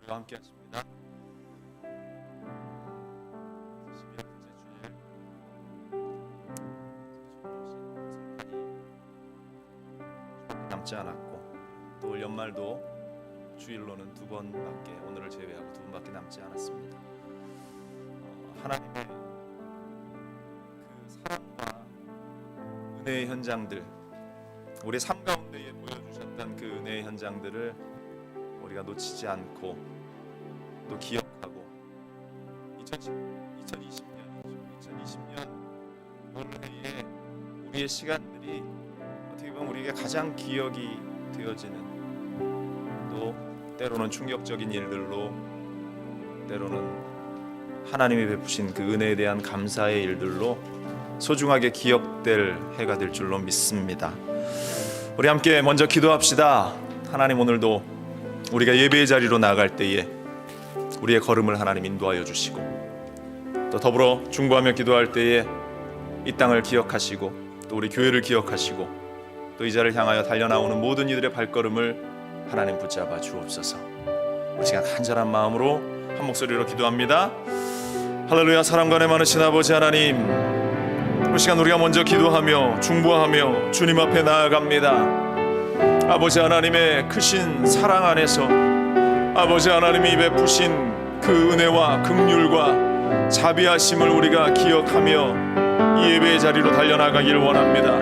저와 함께 하십니다. 12월 남지 않았고 또 올 연말도 주일로는 2번밖에, 오늘을 제외하고 2번밖에 남지 않았습니다. 하나님의 그 사랑과 은혜의 현장들, 우리 삶 가운데에 보여주셨던 그 은혜의 현장들을 우리가 놓치지 않고 또 기억하고 2020년 올해에 우리의 시간들이 어떻게 보면 우리에게 가장 기억이 되어지는, 또 때로는 충격적인 일들로, 때로는 하나님이 베푸신 그 은혜에 대한 감사의 일들로 소중하게 기억될 해가 될 줄로 믿습니다. 우리 함께 먼저 기도합시다. 하나님, 오늘도 우리가 예배의 자리로 나아갈 때에 우리의 걸음을 하나님 인도하여 주시고, 또 더불어 중보하며 기도할 때에 이 땅을 기억하시고 또 우리 교회를 기억하시고 또 이 자리를 향하여 달려나오는 모든 이들의 발걸음을 하나님 붙잡아 주옵소서. 우리 시간 간절한 마음으로 한 목소리로 기도합니다. 할렐루야. 사랑과 은혜 많으신 아버지 하나님, 이 시간 우리가 먼저 기도하며 중보하며 주님 앞에 나아갑니다. 아버지 하나님의 크신 사랑 안에서 아버지 하나님이 베푸신 그 은혜와 긍휼과 자비하심을 우리가 기억하며 이 예배의 자리로 달려나가길 원합니다.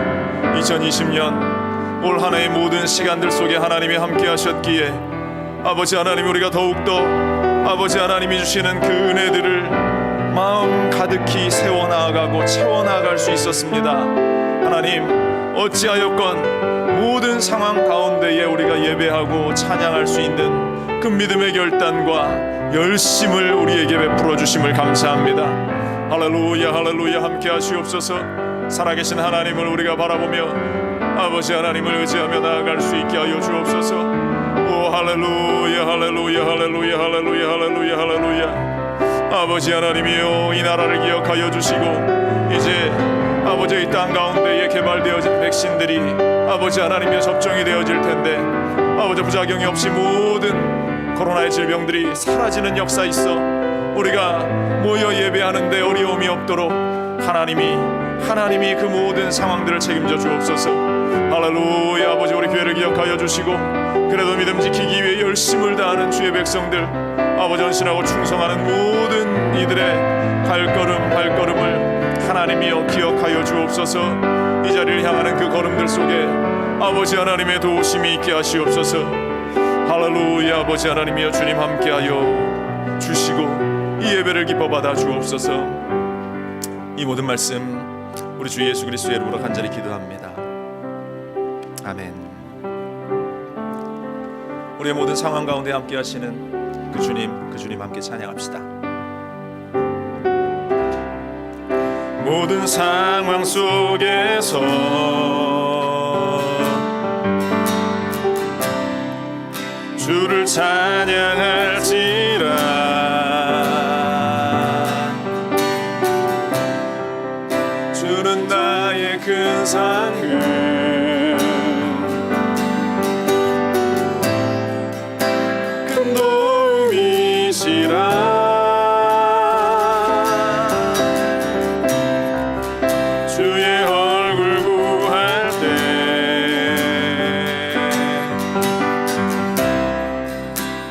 2020년 올 한 해의 모든 시간들 속에 하나님이 함께 하셨기에 아버지 하나님, 우리가 더욱더 아버지 하나님이 주시는 그 은혜들을 마음 가득히 세워나가고 채워나갈 수 있었습니다. 하나님, 어찌하였건 모든 상황 가운데에 우리가 예배하고 찬양할 수 있는 그 믿음의 결단과 열심을 우리에게 베풀어 주심을 감사합니다. 할렐루야, 할렐루야. 함께 하시옵소서. 살아계신 하나님을 우리가 바라보며 아버지 하나님을 의지하며 나아갈 수 있게 하여 주옵소서. 오 할렐루야, 할렐루야, 할렐루야, 할렐루야, 할렐루야, 할렐루야. 아버지 하나님이여, 이 나라를 기억하여 주시고 이제 아버지 이 땅 가운데에 개발되어진 백신들이 아버지 하나님의 접종이 되어질 텐데, 아버지 부작용이 없이 모든 코로나의 질병들이 사라지는 역사 있어 우리가 모여 예배하는데 어려움이 없도록 하나님이 그 모든 상황들을 책임져 주옵소서. 할렐루야. 아버지, 우리 교회를 기억하여 주시고 그래도 믿음 지키기 위해 열심을 다하는 주의 백성들, 아버지 헌신하고 충성하는 모든 이들의 발걸음을 하나님이여 기억하여 주옵소서. 이 자리를 향하는 그 걸음들 속에 아버지 하나님의 도우심이 있게 하시옵소서. 할렐루야. 아버지 하나님이여, 주님 함께하여 주시고 이 예배를 기뻐 받아 주옵소서. 이 모든 말씀 우리 주 예수 그리스도의 이름으로 간절히 기도합니다. 아멘. 우리의 모든 상황 가운데 함께 하시는 그 주님 함께 찬양합시다. 모든 상황 속에서 주를 찬양할지라. 주는 나의 큰 상급, 큰 도움이시라. 주의 얼굴 구할 때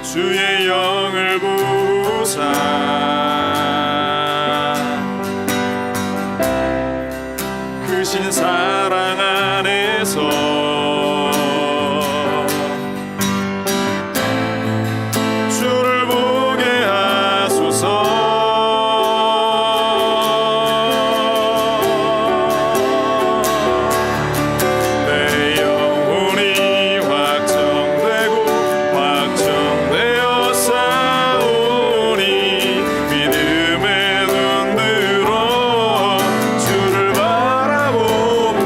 주의 영을 부사 크신 사랑 안에서 주를 보게 하소서. 내 영혼이 확정되어 싸우니 믿음의 눈 들어 주를 바라봅니다.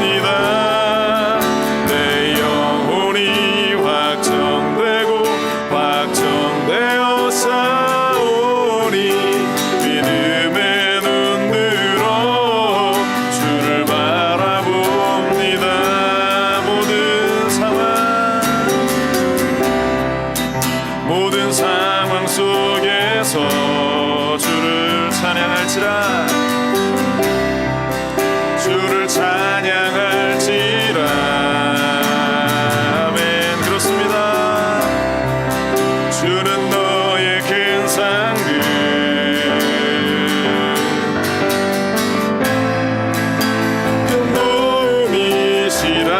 찬양할지라 주를 찬양할지라. 아멘. 그렇습니다. 주는 너의 큰 상급 도움이시라.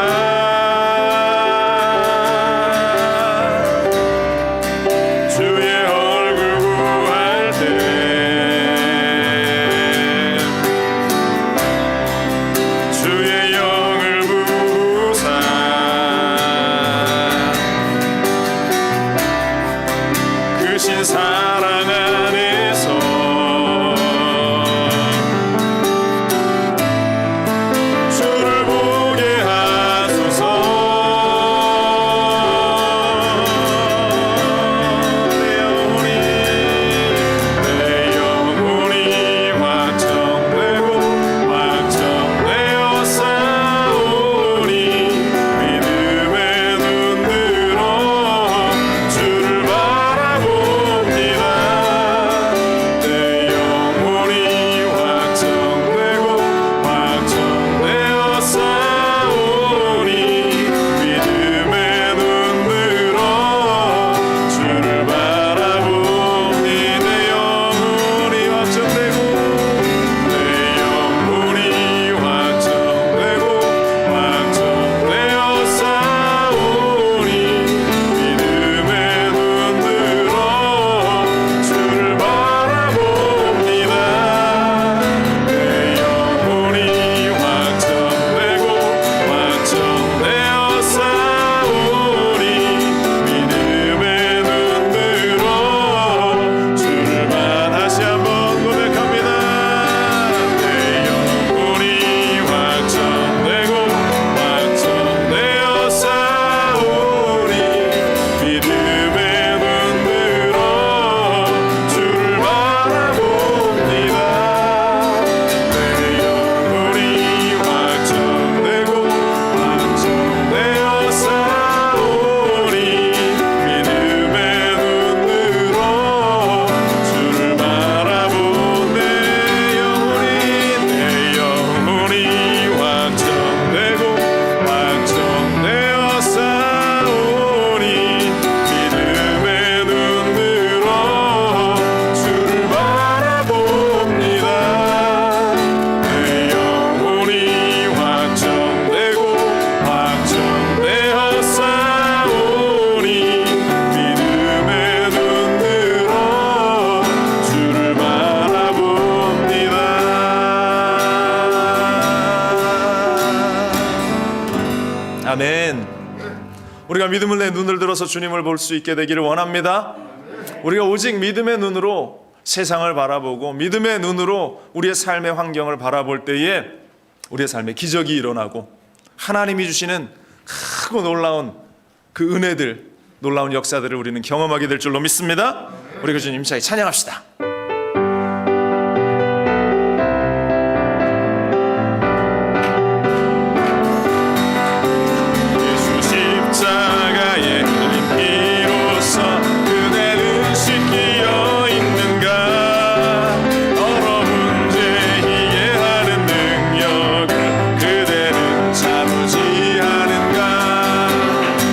사랑 안에서 주를 보게 하소서. 내 영혼이 확정되고 확정되어 싸우니 믿음의 눈 들어 주를 아멘. 우리가 믿음을 내 눈을 들어서 주님을 볼 수 있게 되기를 원합니다. 우리가 오직 믿음의 눈으로 세상을 바라보고 믿음의 눈으로 우리의 삶의 환경을 바라볼 때에 우리의 삶에 기적이 일어나고 하나님이 주시는 크고 놀라운 그 은혜들, 놀라운 역사들을 우리는 경험하게 될 줄로 믿습니다. 우리 그 주님 힘차게 찬양합시다.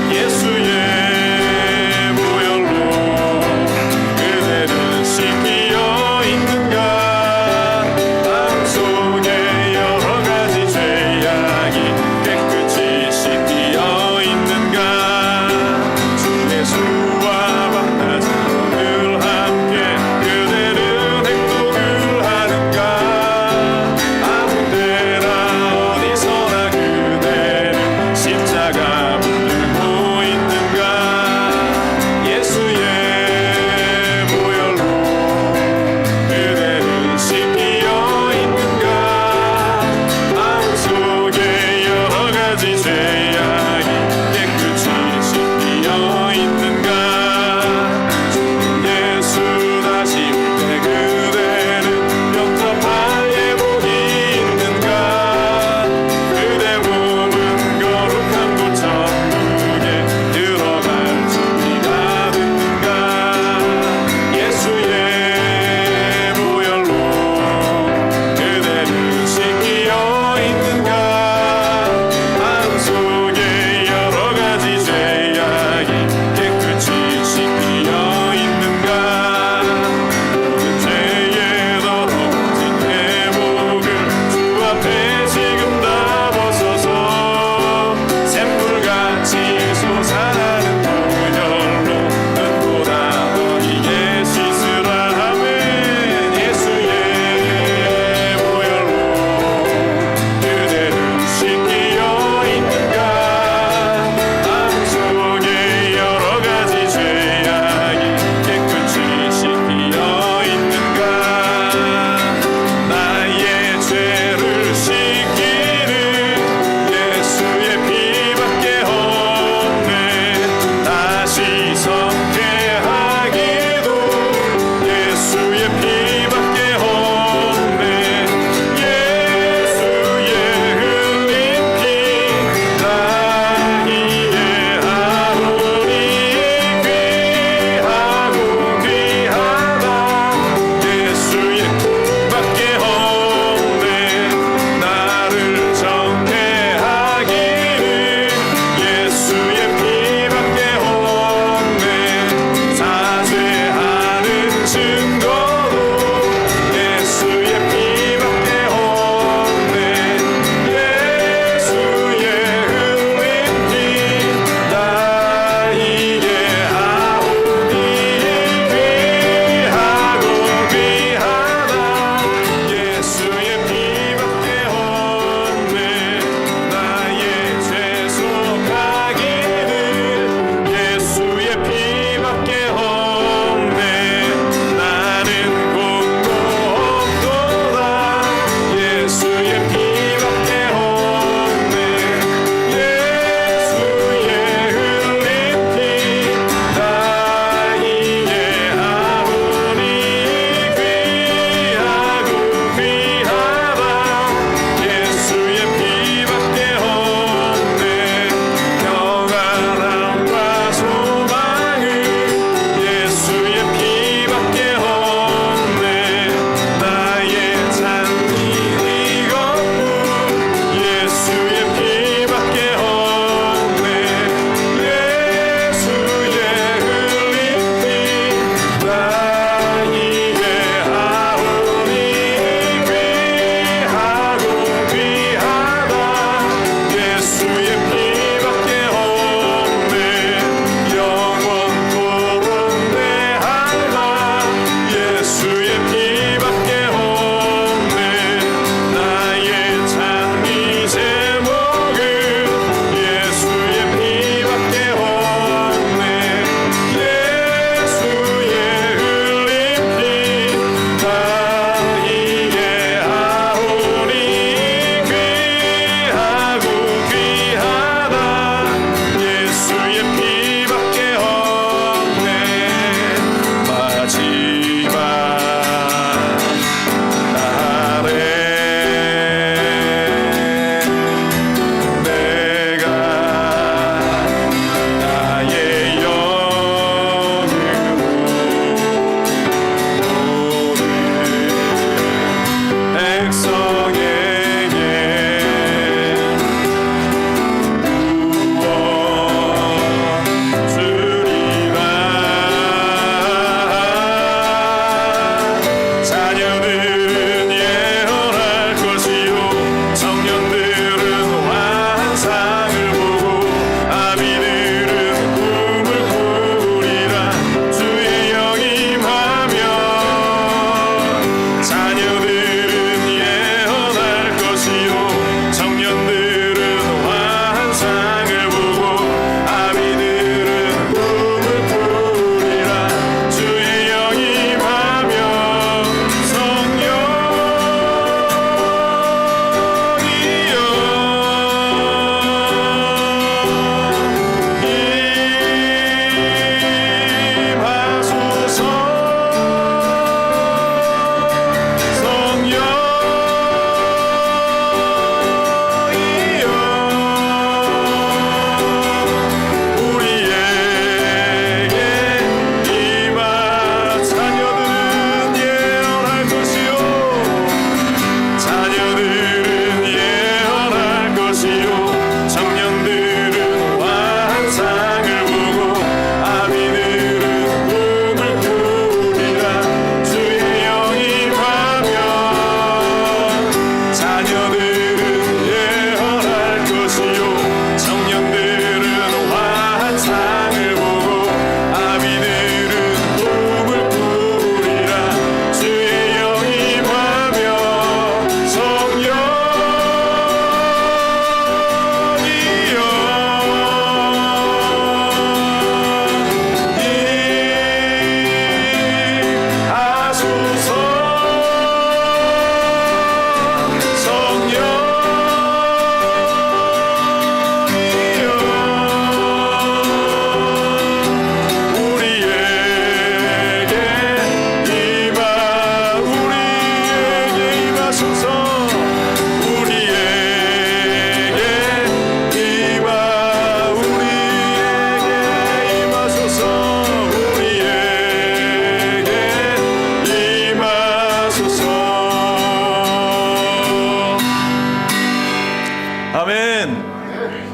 예수의 보혈로 그대는 씻기어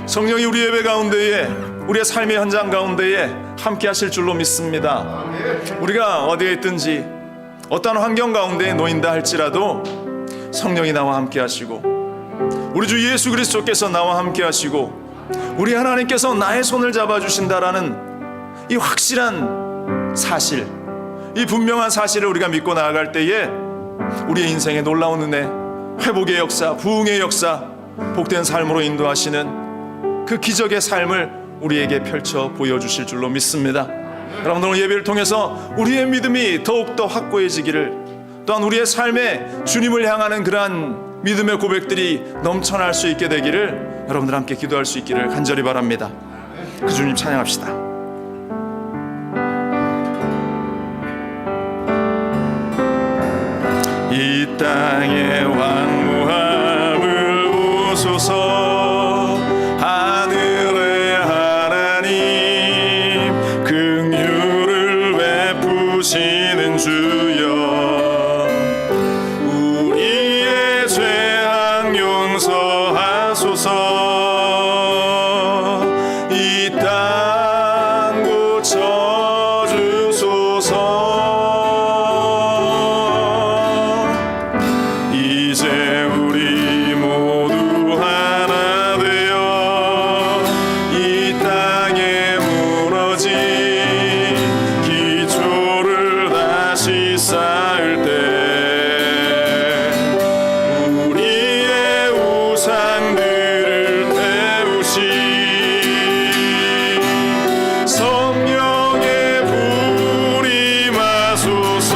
성령이 우리 예배 가운데에, 우리의 삶의 현장 가운데에 함께 하실 줄로 믿습니다. 우리가 어디에 있든지 어떠한 환경 가운데에 놓인다 할지라도 성령이 나와 함께 하시고, 우리 주 예수 그리스도께서 나와 함께 하시고, 우리 하나님께서 나의 손을 잡아주신다라는 이 확실한 사실, 이 분명한 사실을 우리가 믿고 나아갈 때에 우리의 인생에 놀라운 은혜, 회복의 역사, 부흥의 역사, 복된 삶으로 인도하시는 그 기적의 삶을 우리에게 펼쳐 보여주실 줄로 믿습니다. 여러분, 오늘 예배를 통해서 우리의 믿음이 더욱더 확고해지기를, 또한 우리의 삶에 주님을 향하는 그러한 믿음의 고백들이 넘쳐날 수 있게 되기를 여러분들 함께 기도할 수 있기를 간절히 바랍니다. 그 주님 찬양합시다. 이 땅의 왕무함을 오소서, 하늘의 하나님 긍휼을 베푸시는 주여, 우리의 죄악 용서하소서. 이 땅 고쳐주소서. 이제 우리 모두 하나 되어 이 땅에 무너진 기초를 다시 쌓을 때 우리의 우상들을 태우시 성령의 불이 마소서.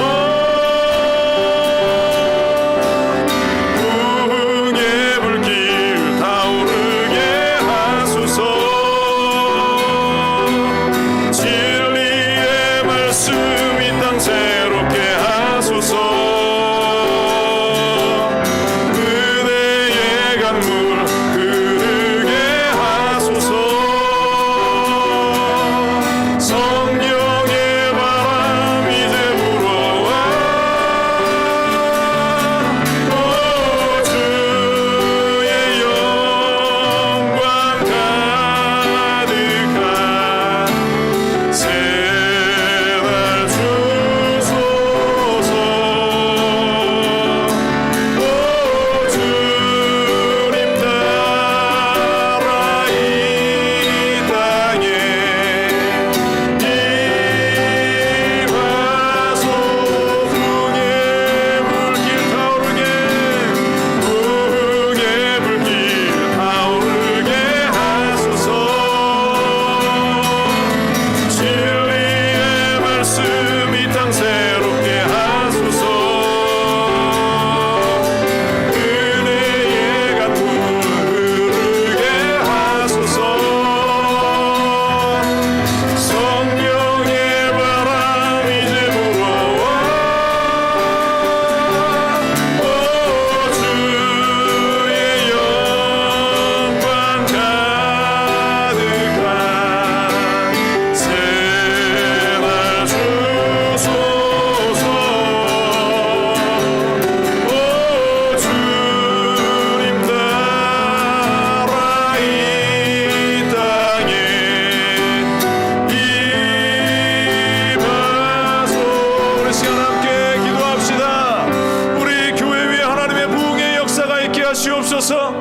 하시옵소서.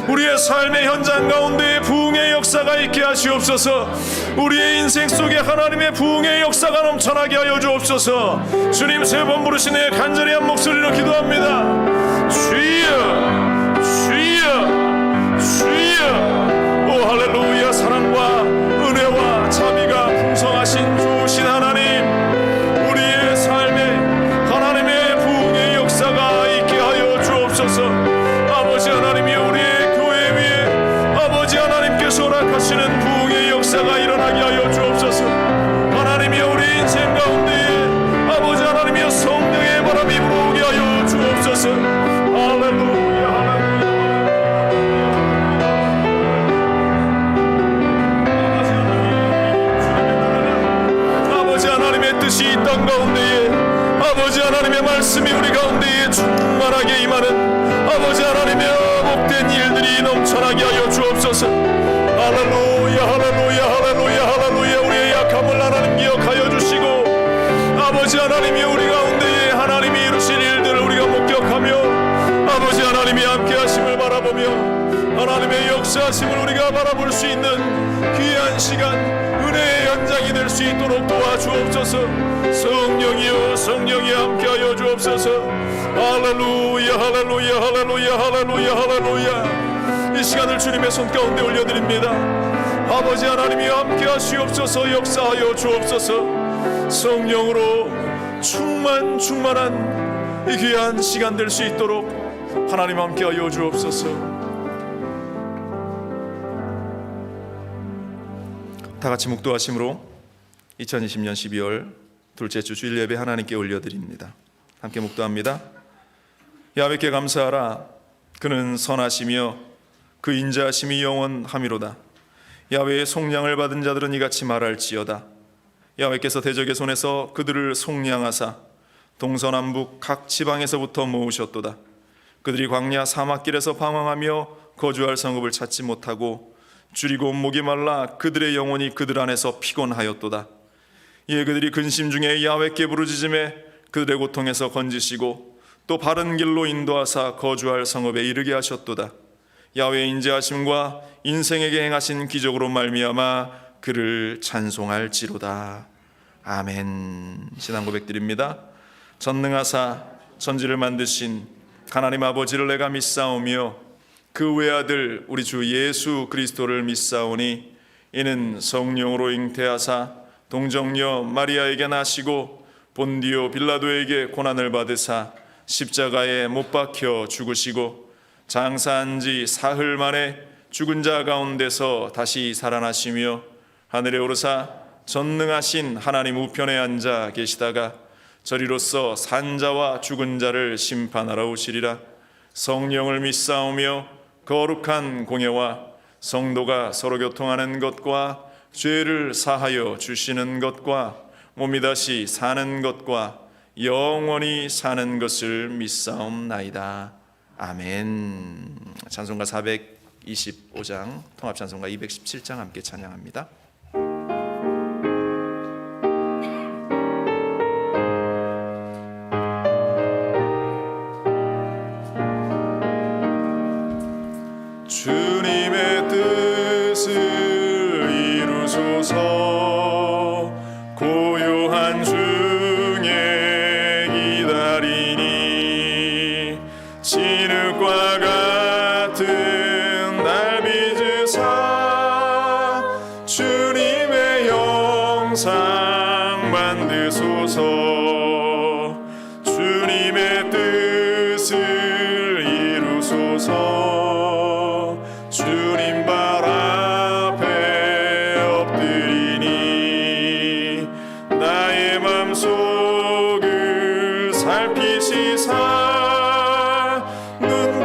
우리의 삶의 현장 가운데 부흥의 역사가 있게 하시옵소서. 우리의 인생 속에 하나님의 부흥의 역사가 넘쳐나게 하여 주옵소서. 주님, 세 번 부르시네 간절히 한 목소리로 기도합니다. 주여, 주여, 주여. 오 할렐루야. 사랑과 은혜와 자비가 풍성하신 좋으신 하나님, 우리의 삶에 하나님의 부흥의 역사가 있게 하여 주옵소서. 아버지 하나님이 우리의 교회 위에 아버지 하나님께서 허락하시는 부흥의 역사가 일어나게 하여 주옵소서. 하나님이 우리 인생 가운데에 아버지 하나님이 성령의 바람이 불어오게 하여 주옵소서. 할렐루야, 할렐루야. 아버지 하나님의 뜻이 이 땅 가운데에 아버지 하나님의 말씀이 우리 가운데에 충만하게 임하는 아버지 하나님의 복된 일들이 넘쳐나게 하여 주옵소서. 할렐루야, 할렐루야, 할렐루야, 할렐루야. 우리의 약함을 하나님 기억하여 주시고 아버지 하나님이 우리 가운데에 하나님이 이루신 일들을 우리가 목격하며 아버지 하나님이 함께 하심을 바라보며 하나님의 역사하심을 우리가 바라볼 수 있는 귀한 시간, 은혜의 현장이 될 수 있도록 도와주옵소서. 성령이여, 성령이 함께하여 주옵소서. 할렐루야, 할렐루야, 할렐루야, 할렐루야, 할렐루야. 이 시간을 주님의 손 가운데 올려드립니다. 아버지 하나님이 함께하시옵소서. 역사하여 주옵소서. 성령으로 충만한 이 귀한 시간 될 수 있도록 하나님 함께하여 주옵소서. 다 같이 묵도하심으로 2020년 12월 둘째 주 주일 예배 하나님께 올려드립니다. 함께 묵도합니다. 야훼께 감사하라. 그는 선하시며 그 인자하심이 영원하미로다. 야훼의 속량을 받은 자들은 이같이 말할지어다. 야훼께서 대적의 손에서 그들을 속량하사 동서남북 각 지방에서부터 모으셨도다. 그들이 광야 사막길에서 방황하며 거주할 성읍을 찾지 못하고 줄이고 목이 말라 그들의 영혼이 그들 안에서 피곤하였도다. 이에 그들이 근심 중에 야훼께 부르짖음에 그들의 고통에서 건지시고 또 바른 길로 인도하사 거주할 성읍에 이르게 하셨도다. 야훼의 인자하심과 인생에게 행하신 기적으로 말미암아 그를 찬송할지로다. 아멘. 신앙 고백드립니다. 전능하사 천지를 만드신 하나님 아버지를 내가 믿사오며 그 외아들 우리 주 예수 그리스도를 믿사오니 이는 성령으로 잉태하사 동정녀 마리아에게 나시고 본디오 빌라도에게 고난을 받으사 십자가에 못 박혀 죽으시고 장사한 지 사흘 만에 죽은 자 가운데서 다시 살아나시며 하늘에 오르사 전능하신 하나님 우편에 앉아 계시다가 저리로서 산 자와 죽은 자를 심판하러 오시리라. 성령을 믿사오며 거룩한 공예와 성도가 서로 교통하는 것과 죄를 사하여 주시는 것과 몸이 다시 사는 것과 영원히 사는 것을 믿사옵나이다. 아멘. 찬송가 425장, 통합찬송가 217장 함께 찬양합니다. 주님의 뜻을 이루소서. 고요한 중에 기다리니 진흙과 같은 날 빚으사 주님의 영상 만드소서. 주님의 뜻을 이루소서. 주님 발 앞에 엎드리니 나의 맘속을 살피시사 눈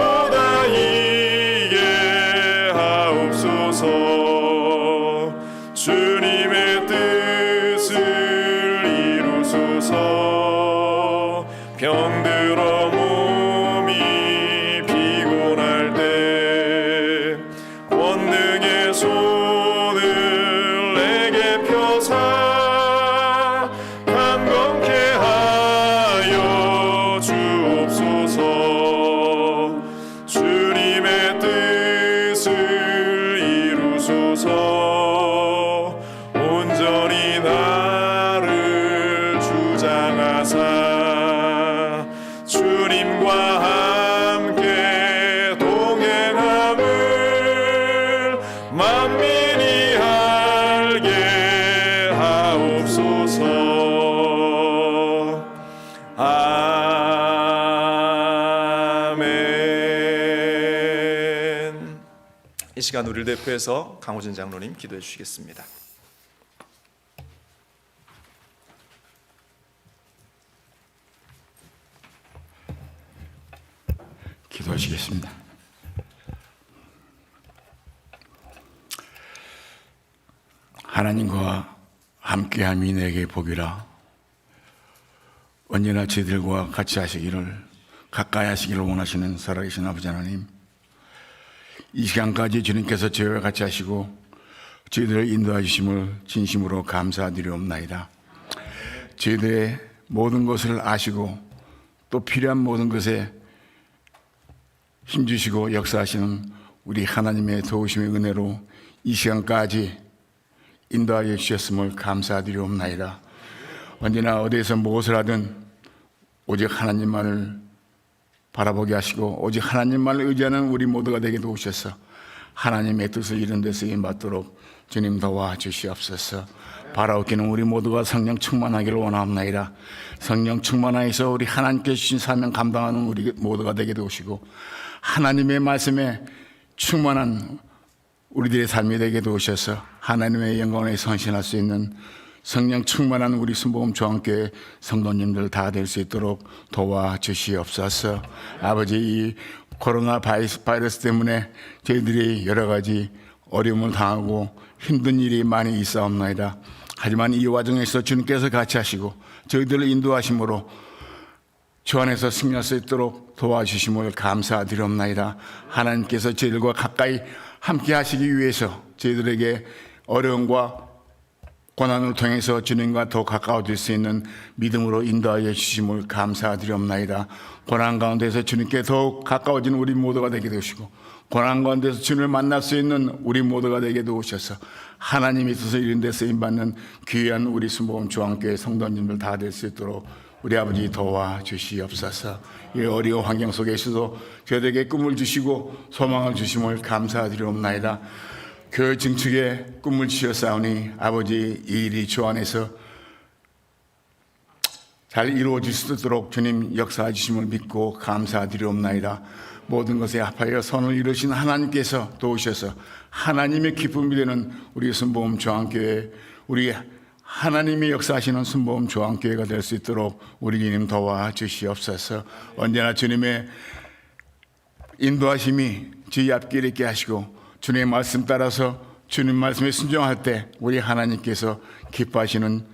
이 시간 우리를 대표해서 강호진 장로님 기도해 주시겠습니다. 기도하시겠습니다. 하나님과 함께함이 내게 복이라. 언제나 저희들과 같이 하시기를, 가까이 하시기를 원하시는 살아계신 아버지 하나님, 이 시간까지 주님께서 저희와 같이 하시고 저희들을 인도해 주심을 진심으로 감사드리옵나이다. 저희들의 모든 것을 아시고 또 필요한 모든 것에 힘주시고 역사하시는 우리 하나님의 도우심의 은혜로 이 시간까지 인도하여 주셨음을 감사드리옵나이다. 언제나 어디에서 무엇을 하든 오직 하나님만을 바라보게 하시고 오직 하나님만을 의지하는 우리 모두가 되게 도우셔서 하나님의 뜻을 이룬 데 쓰임 받도록 주님 도와주시옵소서. 바라옵기는 우리 모두가 성령 충만하기를 원하옵나이다. 성령 충만하여서 우리 하나님께 주신 사명 감당하는 우리 모두가 되게 도우시고 하나님의 말씀에 충만한 우리들의 삶이 되게 도우셔서 하나님의 영광에 헌신할 수 있는 성령 충만한 우리 순복음 중앙교회 성도님들 다 될 수 있도록 도와주시옵소서. 아버지, 이 코로나 바이러스 때문에 저희들이 여러 가지 어려움을 당하고 힘든 일이 많이 있사옵나이다. 하지만 이 와중에서 주님께서 같이 하시고 저희들을 인도하심으로 주 안에서 승리할 수 있도록 도와주심을 감사드리옵나이다. 하나님께서 저희들과 가까이 함께 하시기 위해서 저희들에게 어려움과 고난을 통해서 주님과 더 가까워질 수 있는 믿음으로 인도하여 주심을 감사드리옵나이다. 고난 가운데서 주님께 더욱 가까워진 우리 모두가 되게 되시고 고난 가운데서 주님을 만날 수 있는 우리 모두가 되게 도우셔서 하나님의 뜻을 이룬 데 쓰임받는 귀한 우리 순복음 중앙교회 성도님들 다 될 수 있도록 우리 아버지 도와주시옵소서. 이 어려운 환경 속에서도 저희에게 꿈을 주시고 소망을 주심을 감사드리옵나이다. 교회 증축에 꿈을 주셨사오니 아버지, 이 일이 주 안에서 잘 이루어질 수 있도록 주님 역사해 주심을 믿고 감사드리옵나이다. 모든 것에 합하여 선을 이루신 하나님께서 도우셔서 하나님의 기쁨이 되는 우리 순복음 중앙교회, 우리 하나님이 역사하시는 순복음 중앙교회가 될 수 있도록 우리 주님 도와주시옵소서. 언제나 주님의 인도하심이 저희 앞길 있게 하시고 주님의 말씀 따라서 주님 말씀에 순종할 때 우리 하나님께서 기뻐하시는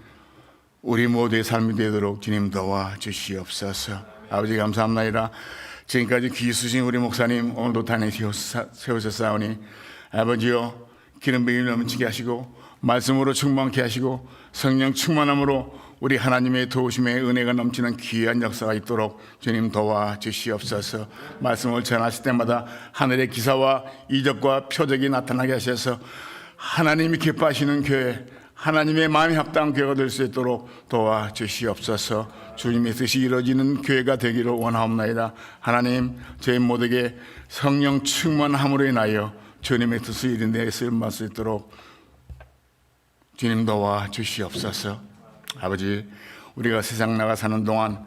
우리 모두의 삶이 되도록 주님 도와주시옵소서. 아버지 감사합니다. 지금까지 귀 쓰신 우리 목사님 오늘도 단에 세우셨사오니 아버지여, 기름 부음이 넘치게 하시고 말씀으로 충만케 하시고 성령 충만함으로 우리 하나님의 도우심의 은혜가 넘치는 귀한 역사가 있도록 주님 도와주시옵소서. 말씀을 전하실 때마다 하늘의 기사와 이적과 표적이 나타나게 하셔서 하나님이 기뻐하시는 교회, 하나님의 마음이 합당한 교회가 될 수 있도록 도와주시옵소서. 주님의 뜻이 이루어지는 교회가 되기를 원하옵나이다. 하나님, 저희 모두에게 성령 충만함으로 인하여 주님의 뜻을 이룬 데 쓰임받을 수 있도록 주님 도와주시옵소서. 아버지, 우리가 세상 나가 사는 동안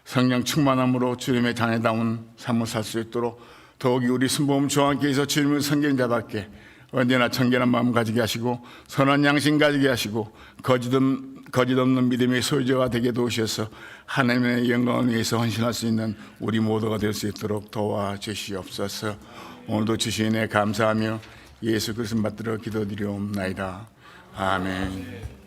성령 충만함으로 주님의 자녀다운 삶을 살 수 있도록 더욱이 우리 순복음 중앙교회에서 주님의 선경자답게 언제나 청결한 마음 가지게 하시고 선한 양심 가지게 하시고 거짓 없는 믿음의 소유자가 되게 도우셔서 하나님의 영광을 위해서 헌신할 수 있는 우리 모두가 될 수 있도록 도와주시옵소서. 오늘도 주신 은혜 감사하며 예수 그리스도 받들어 기도드리옵나이다. 아멘.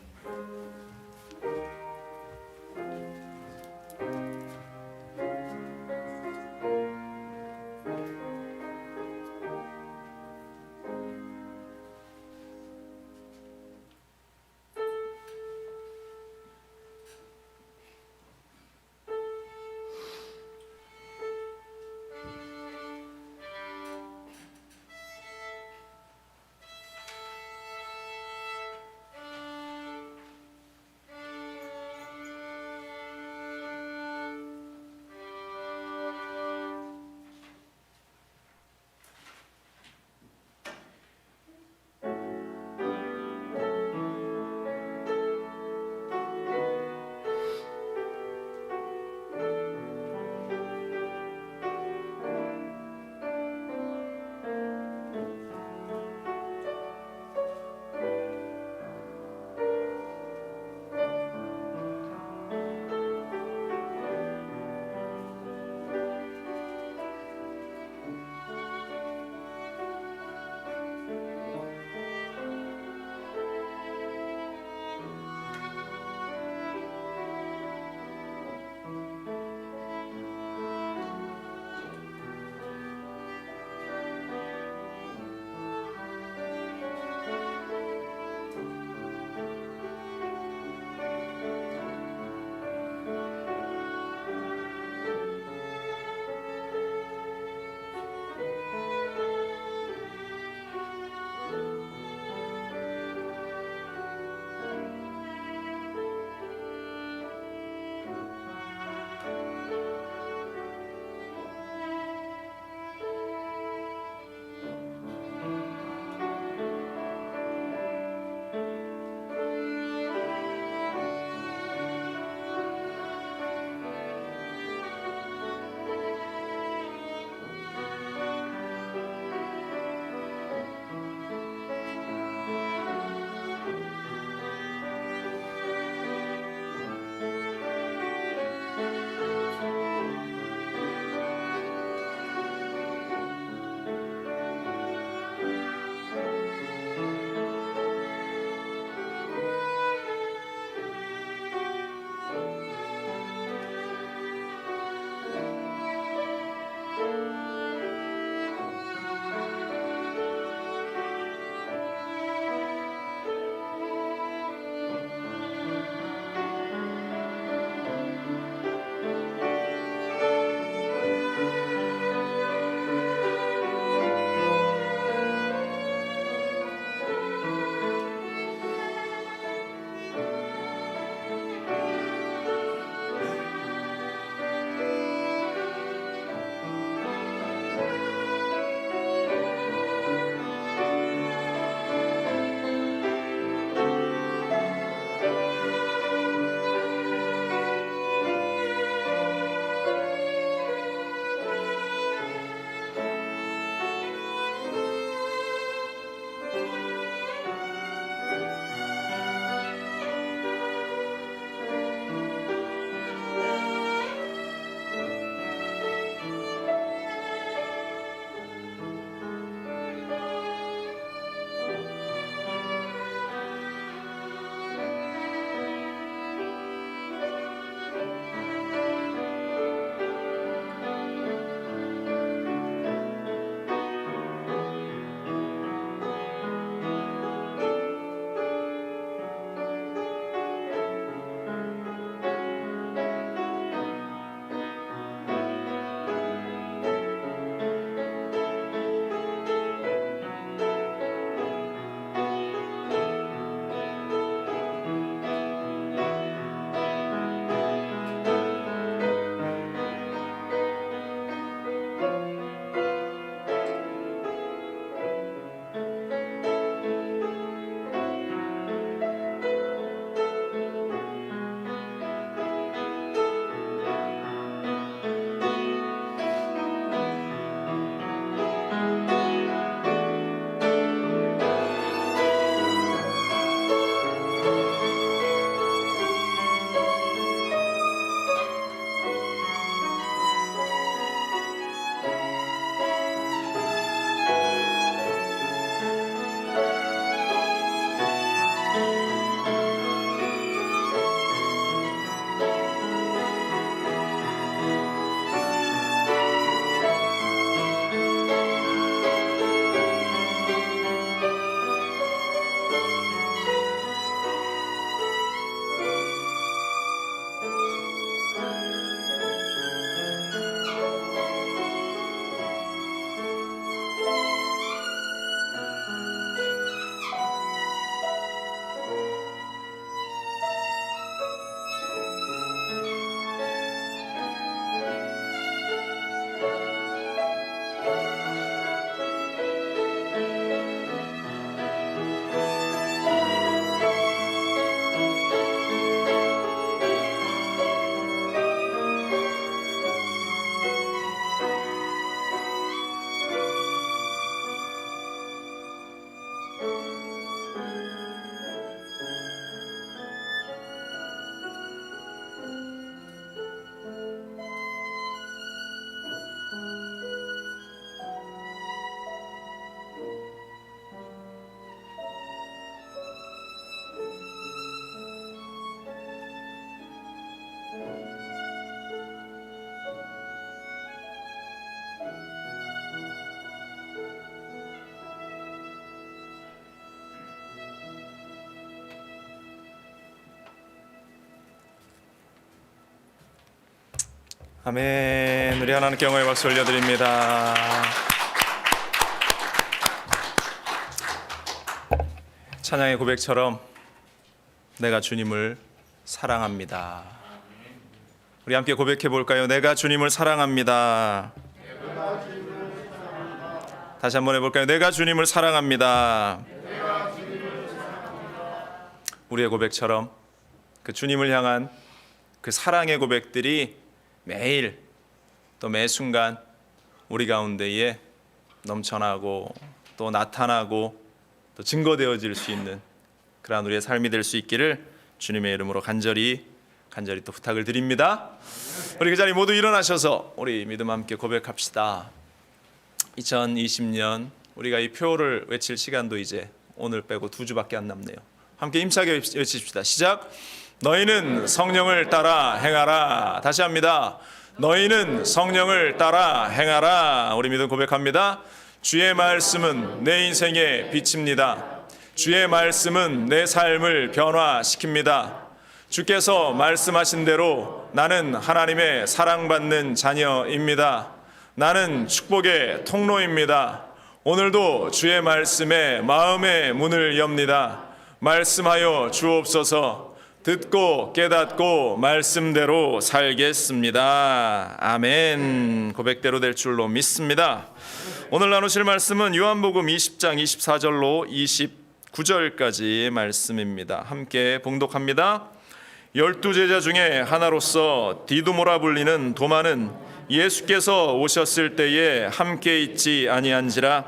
아멘. 우리 하나님께 영광의 박수 올려드립니다. 찬양의 고백처럼 내가 주님을 사랑합니다. 우리 함께 고백해 볼까요? 내가 주님을 사랑합니다. 다시 한번 해볼까요? 내가 주님을 사랑합니다. 우리의 고백처럼 그 주님을 향한 그 사랑의 고백들이 매일 또 매 순간 우리 가운데에 넘쳐나고 또 나타나고 또 증거되어질 수 있는 그러한 우리의 삶이 될 수 있기를 주님의 이름으로 간절히 또 부탁을 드립니다. 우리 그 자리 모두 일어나셔서 우리 믿음 함께 고백합시다. 2020년 우리가 이 표를 외칠 시간도 이제 오늘 빼고 2주밖에 안 남네요. 함께 힘차게 외칩시다. 시작. 너희는 성령을 따라 행하라. 다시 합니다. 너희는 성령을 따라 행하라. 우리 믿음 고백합니다. 주의 말씀은 내 인생의 빛입니다. 주의 말씀은 내 삶을 변화시킵니다. 주께서 말씀하신 대로 나는 하나님의 사랑받는 자녀입니다. 나는 축복의 통로입니다. 오늘도 주의 말씀에 마음의 문을 엽니다. 말씀하여 주옵소서. 듣고 깨닫고 말씀대로 살겠습니다. 아멘. 고백대로 될 줄로 믿습니다. 오늘 나누실 말씀은 요한복음 20장 24절로 29절까지 말씀입니다. 함께 봉독합니다. 12제자 중에 하나로서 디두모라 불리는 도마는 예수께서 오셨을 때에 함께 있지 아니한지라.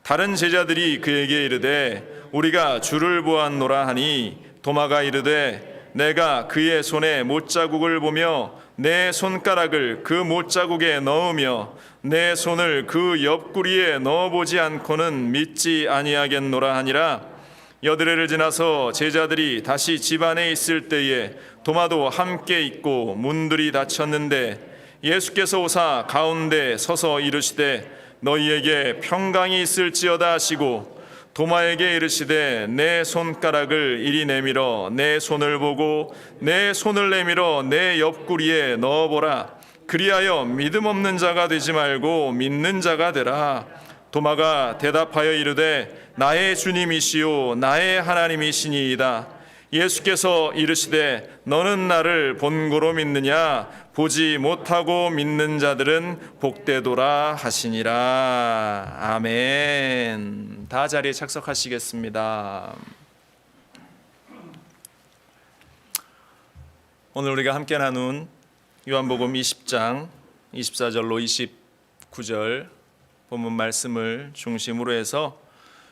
다른 제자들이 그에게 이르되 우리가 주를 보았노라 하니 도마가 이르되 내가 그의 손에 못자국을 보며 내 손가락을 그 못자국에 넣으며 내 손을 그 옆구리에 넣어보지 않고는 믿지 아니하겠노라 하니라. 여드레를 지나서 제자들이 다시 집 안에 있을 때에 도마도 함께 있고 문들이 닫혔는데 예수께서 오사 가운데 서서 이르시되 너희에게 평강이 있을지어다 하시고 도마에게 이르시되 내 손가락을 이리 내밀어 내 손을 보고 내 손을 내밀어 내 옆구리에 넣어보라. 그리하여 믿음 없는 자가 되지 말고 믿는 자가 되라. 도마가 대답하여 이르되 나의 주님이시요 나의 하나님이시니이다. 예수께서 이르시되 너는 나를 본고로 믿느냐? 보지 못하고 믿는 자들은 복되도라 하시니라. 아멘. 다 자리에 착석하시겠습니다. 오늘 우리가 함께 나눈 요한복음 20장 24절로 29절 본문 말씀을 중심으로 해서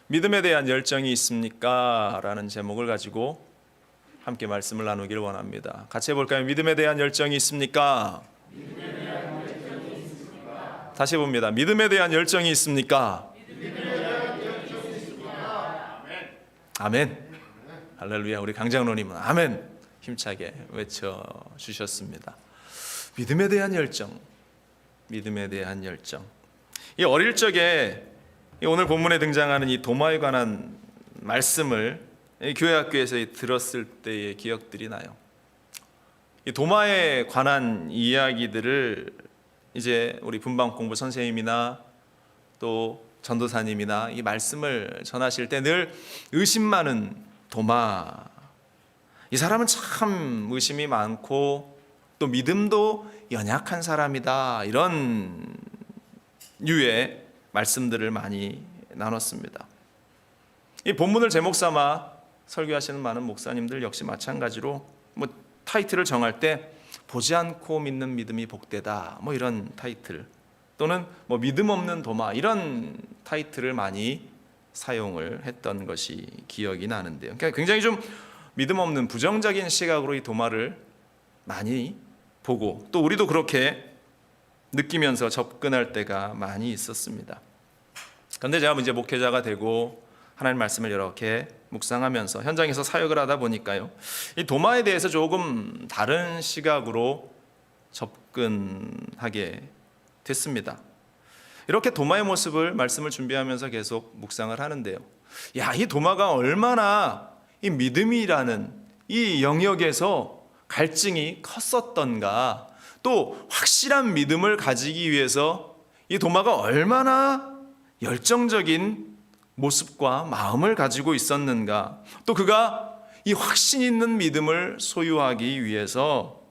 믿음에 대한 열정이 있습니까? 라는 제목을 가지고 함께 말씀을 나누길 원합니다. 같이 해볼까요? 믿음에 대한 열정이 있습니까? 다시 해봅니다. 믿음에 대한 열정이 있습니까? 아멘. 할렐루야. 우리 강장로님은 아멘 힘차게 외쳐주셨습니다. 믿음에 대한 열정, 믿음에 대한 열정. 이 어릴 적에 오늘 본문에 등장하는 이 도마에 관한 말씀을 교회 학교에서 들었을 때의 기억들이 나요. 이 도마에 관한 이야기들을 이제 우리 분방 공부 선생님이나 또 전도사님이나 이 말씀을 전하실 때 늘 의심 많은 도마. 이 사람은 참 의심이 많고 또 믿음도 연약한 사람이다. 이런 류의 말씀들을 많이 나눴습니다. 이 본문을 제목 삼아 설교하시는 많은 목사님들 역시 마찬가지로 타이틀을 정할 때 보지 않고 믿는 믿음이 복되다 이런 타이틀 또는 믿음 없는 도마 이런 타이틀을 많이 사용을 했던 것이 기억이 나는데요. 그러니까 굉장히 좀 믿음 없는 부정적인 시각으로 이 도마를 많이 보고 또 우리도 그렇게 느끼면서 접근할 때가 많이 있었습니다. 그런데 제가 이제 목회자가 되고 하나님 말씀을 이렇게 묵상하면서 현장에서 사역을 하다 보니까요, 이 도마에 대해서 조금 다른 시각으로 접근하게 됐습니다. 이렇게 도마의 모습을 말씀을 준비하면서 계속 묵상을 하는데요. 이 도마가 얼마나 이 믿음이라는 이 영역에서 갈증이 컸었던가, 또 확실한 믿음을 가지기 위해서 이 도마가 얼마나 열정적인 모습과 마음을 가지고 있었는가, 또 그가 이 확신 있는 믿음을 소유하기 위해서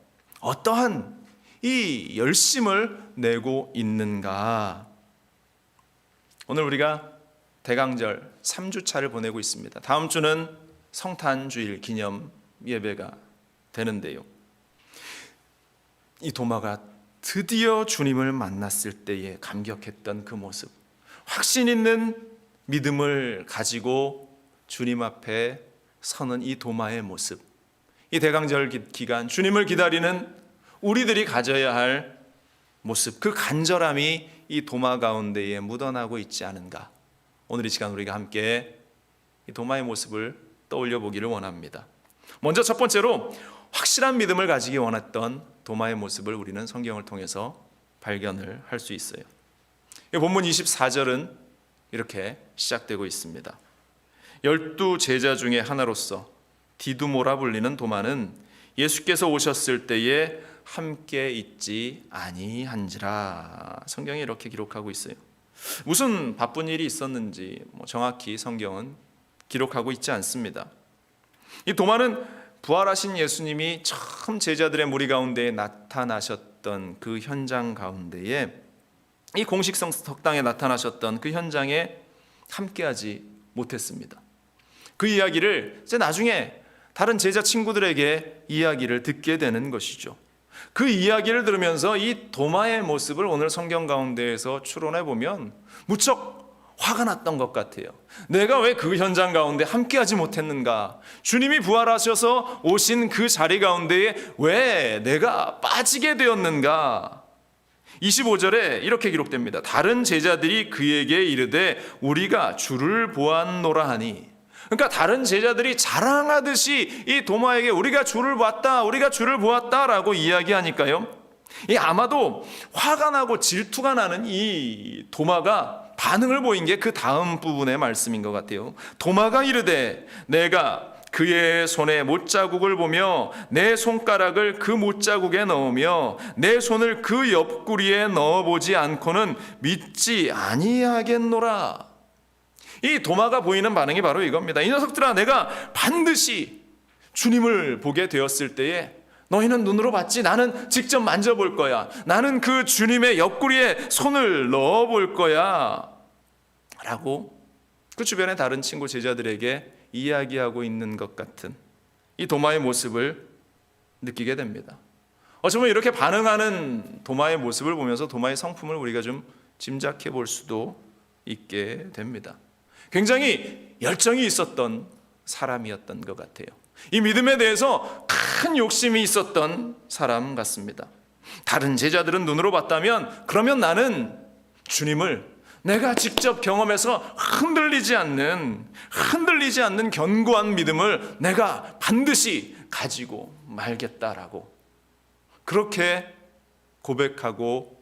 어떠한 이 열심을 내고 있는가. 오늘 우리가 대강절 3주차를 보내고 있습니다. 다음 주는 성탄주일 기념 예배가 되는데요, 이 도마가 드디어 주님을 만났을 때에 감격했던 그 모습, 확신 있는 믿음을 가지고 주님 앞에 서는 이 도마의 모습, 이 대강절 기간 주님을 기다리는 우리들이 가져야 할 모습, 그 간절함이 이 도마 가운데에 묻어나고 있지 않은가. 오늘 이 시간 우리가 함께 이 도마의 모습을 떠올려 보기를 원합니다. 먼저 첫 번째로 확실한 믿음을 가지기 원했던 도마의 모습을 우리는 성경을 통해서 발견을 할 수 있어요. 본문 24절은 이렇게 시작되고 있습니다. 12 제자 중에 하나로서 디두모라 불리는 도마는 예수께서 오셨을 때에 함께 있지 아니한지라. 성경이 이렇게 기록하고 있어요. 무슨 바쁜 일이 있었는지 정확히 성경은 기록하고 있지 않습니다. 이 도마는 부활하신 예수님이 처음 제자들의 무리 가운데에 나타나셨던 그 현장 가운데에, 이 공식 석당에 나타나셨던 그 현장에 함께하지 못했습니다. 그 이야기를 이제 나중에 다른 제자 친구들에게 이야기를 듣게 되는 것이죠. 그 이야기를 들으면서 이 도마의 모습을 오늘 성경 가운데에서 추론해 보면 무척 화가 났던 것 같아요. 내가 왜 그 현장 가운데 함께하지 못했는가? 주님이 부활하셔서 오신 그 자리 가운데에 왜 내가 빠지게 되었는가? 25절에 이렇게 기록됩니다. 다른 제자들이 그에게 이르되 우리가 주를 보았노라 하니. 그러니까 다른 제자들이 자랑하듯이 이 도마에게 우리가 주를 보았다, 우리가 주를 보았다라고 이야기하니까요, 이 아마도 화가 나고 질투가 나는 이 도마가 반응을 보인 게 그 다음 부분의 말씀인 것 같아요. 도마가 이르되 내가 그의 손에 못자국을 보며 내 손가락을 그 못자국에 넣으며 내 손을 그 옆구리에 넣어보지 않고는 믿지 아니하겠노라. 이 도마가 보이는 반응이 바로 이겁니다. 이 녀석들아, 내가 반드시 주님을 보게 되었을 때에 너희는 눈으로 봤지, 나는 직접 만져볼 거야, 나는 그 주님의 옆구리에 손을 넣어볼 거야 라고 그 주변의 다른 친구 제자들에게 이야기하고 있는 것 같은 이 도마의 모습을 느끼게 됩니다. 어쩌면 이렇게 반응하는 도마의 모습을 보면서 도마의 성품을 우리가 좀 짐작해 볼 수도 있게 됩니다. 굉장히 열정이 있었던 사람이었던 것 같아요. 이 믿음에 대해서 큰 욕심이 있었던 사람 같습니다. 다른 제자들은 눈으로 봤다면, 그러면 나는 주님을 내가 직접 경험해서 흔들리지 않는 견고한 믿음을 내가 반드시 가지고 말겠다라고 그렇게 고백하고